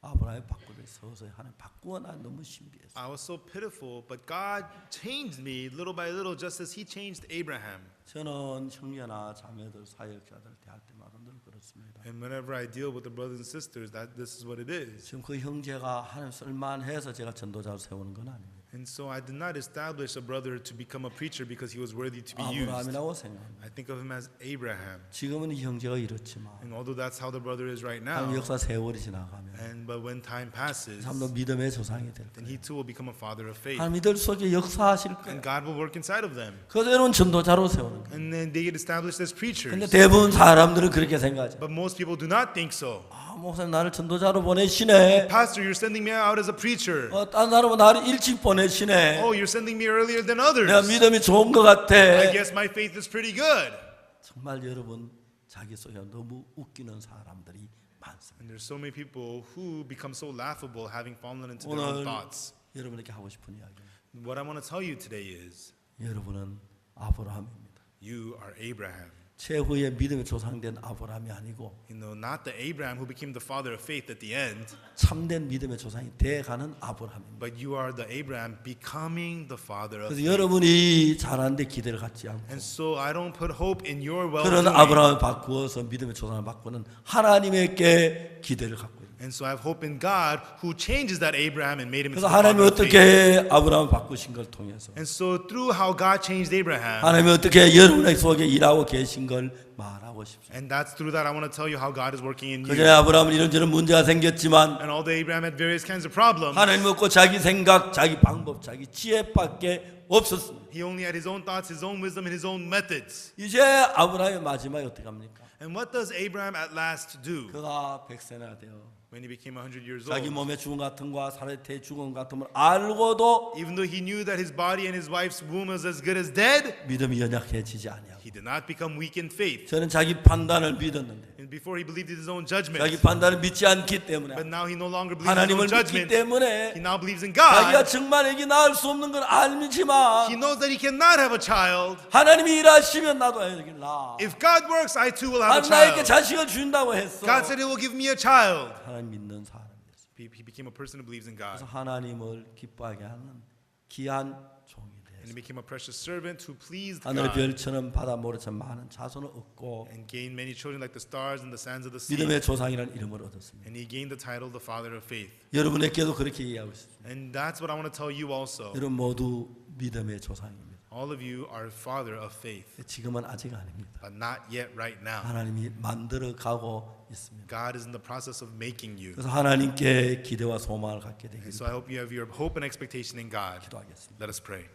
A: 아브라함의 바꾸를 서서히 하나님 바꾸어 난 너무 신비했어.
B: I was so pitiful, but God changed me little by little, just as He changed Abraham.
A: 저는 형제나 자매들 사역자들 대할 때마다 늘 그렇습니다.
B: And whenever I deal with the brothers and sisters, that this is what it is.
A: 지금 그 형제가 하나님 쓸만해서 제가 전도자로 세우는 건 아닙니다.
B: And so I did not establish a brother to become a preacher because he was worthy to be used.
A: 아브라함이라고 생각합니다.
B: I think of him as Abraham.
A: 지금은 이 형제가 이렇지만
B: And although that's how the brother is right
A: 하나님
B: now,
A: 역사 세월이 지나가면
B: but when time passes,
A: 사람도 믿음의 조상이 될
B: then
A: 거예요.
B: he too will become a father of faith.
A: 하나님 이들 속에 역사하실 거예요.
B: And God will work inside of them.
A: 그대로는 전도자로 세우는 거예요.
B: And then they get established as
A: 근데
B: preachers.
A: 대부분 사람들은 그렇게 생각하죠.
B: But most people do not think so.
A: 목사님 나를 전도자로 보내시네.
B: Pastor, you're sending me out as a preacher.
A: 딴 사람은 나를 일찍 보내시네.
B: Oh, you're sending me earlier than
A: 내가
B: others.
A: 믿음이 좋은 것 같아.
B: I guess my faith is pretty good.
A: 정말 여러분 자기 속에 너무 웃기는 사람들이 많습니다.
B: And there's so many people who become so laughable having fallen into their own
A: 오늘
B: thoughts.
A: 여러분에게 하고 싶은 이야기.
B: What I want to tell you today is
A: 여러분은 아브라함입니다.
B: you are Abraham.
A: 최후의 믿음의 조상된 아브라함이 아니고
B: You know, not the Abraham who became the father of faith at the end,
A: 참된 믿음의 조상이 돼가는 아브라함입니다.
B: but you are the Abraham becoming the father of
A: 그래서
B: faith.
A: 여러분이 잘하는데 기대를 갖지 않고
B: And so I don't put hope in your
A: 그런
B: well-doing.
A: 아브라함을 바꾸어서 믿음의 조상을 바꾸는 하나님에게 기대를 갖고 있습니다.
B: And so I have hope in God who changes that Abraham and made him into
A: 그래서
B: the father
A: 하나님이
B: of faith.
A: 어떻게 아브라함을 바꾸신 걸 통해서
B: And so through how God changed Abraham,
A: 하나님이 어떻게 여러분의 속에 일하고 계신 걸 말하고 싶습니다.
B: and that's through that I want to tell you how God is working in you.
A: 그전에 아브라함은 이런저런 문제가 생겼지만
B: And although Abraham had various kinds of problems,
A: 하나님 없고 자기 생각, 자기 방법, 자기 지혜밖에 없었습니다.
B: he only had his own thoughts, his own wisdom, and his own methods.
A: 이제 아브라함의 마지막에 어떻게 합니까?
B: And what does Abraham at last do
A: 그가 100세나 되어
B: when he became 100 years
A: 자기
B: old?
A: 몸의 죽음 같은 거와 사례태의 죽음 같은 걸 알고도
B: Even though he knew that his body and his wife's womb was as good as dead,
A: 믿음이 연약해지지 아니하고
B: he did not become weak in faith.
A: 저는 자기 판단을 믿었는데
B: And before he believed in his own judgment,
A: 자기 판단을 믿지 않기 때문에
B: but now he no longer believes in his
A: 하나님을
B: own
A: 믿기
B: judgment.
A: 때문에
B: He now believes in
A: 자기가
B: God.
A: 정말 애기 낳을 수 없는 걸
B: He
A: 알지만
B: knows that he cannot have a child.
A: 하나님이 일하시면 나도 애기를 낳아.
B: If God works, I too will have a
A: 하나님 나에게
B: child.
A: 자식을 준다고 했어.
B: God said he will give me a child.
A: 하나님 믿는 사람이었어.
B: He became a person who believes in God.
A: 그래서 하나님을 기뻐하게 하는 귀한 종이
B: And he
A: 되었어.
B: became a precious servant who pleased
A: 하늘의
B: God
A: 별처럼 바다 모래처럼 많은 자손을 얻고
B: and gained many children like the stars and the sands of the sea.
A: 믿음의 조상이라는 이름을 얻었습니다.
B: And he gained the title the father of faith.
A: 여러분에게도 그렇게 이해하고 있습니다.
B: And that's what I want to tell you also.
A: 여러분 모두 믿음의 조상입니다.
B: All of you are father of faith,
A: 지금은 아직 아닙니다.
B: but not yet right now.
A: 하나님이 만들어 가고 있습니다.
B: God is in the process of making you.
A: 그래서 하나님께 기대와 소망을 갖게 되기를
B: And so I hope you have your hope and expectation in God.
A: 기도하겠습니다.
B: Let us pray.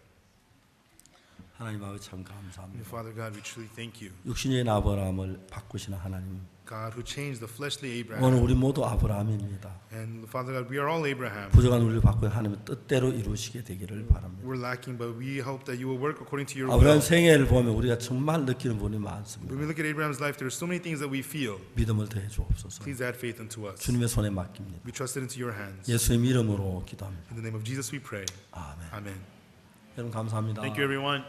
A: 하나님 아버지 참 감사합니다.
B: Father God, we truly thank you.
A: 육신의 아브라함을 바꾸시는 하나님.
B: God who changed the fleshly
A: 오늘
B: Abraham.
A: 우리 모두 아브라함입니다.
B: And Father God, we are all Abraham.
A: 부족한 우리를 바꾸어 하나님의 뜻대로 이루시게 되기를 바랍니다.
B: We're lacking, but we hope that you will work according to your
A: 아브라함
B: will.
A: 생애를 보면 우리가 정말 느끼는 부분이 많습니다.
B: When we look at Abraham's life, there are so many things that we feel.
A: 믿음을 더해 주옵소서.
B: Please add faith unto us.
A: 주님의 손에 맡깁니다.
B: We trust it into your hands.
A: 예수의 이름으로 기도합니다.
B: In the name of Jesus we pray.
A: 아멘.
B: Amen.
A: 여러분 감사합니다.
B: Thank you, everyone.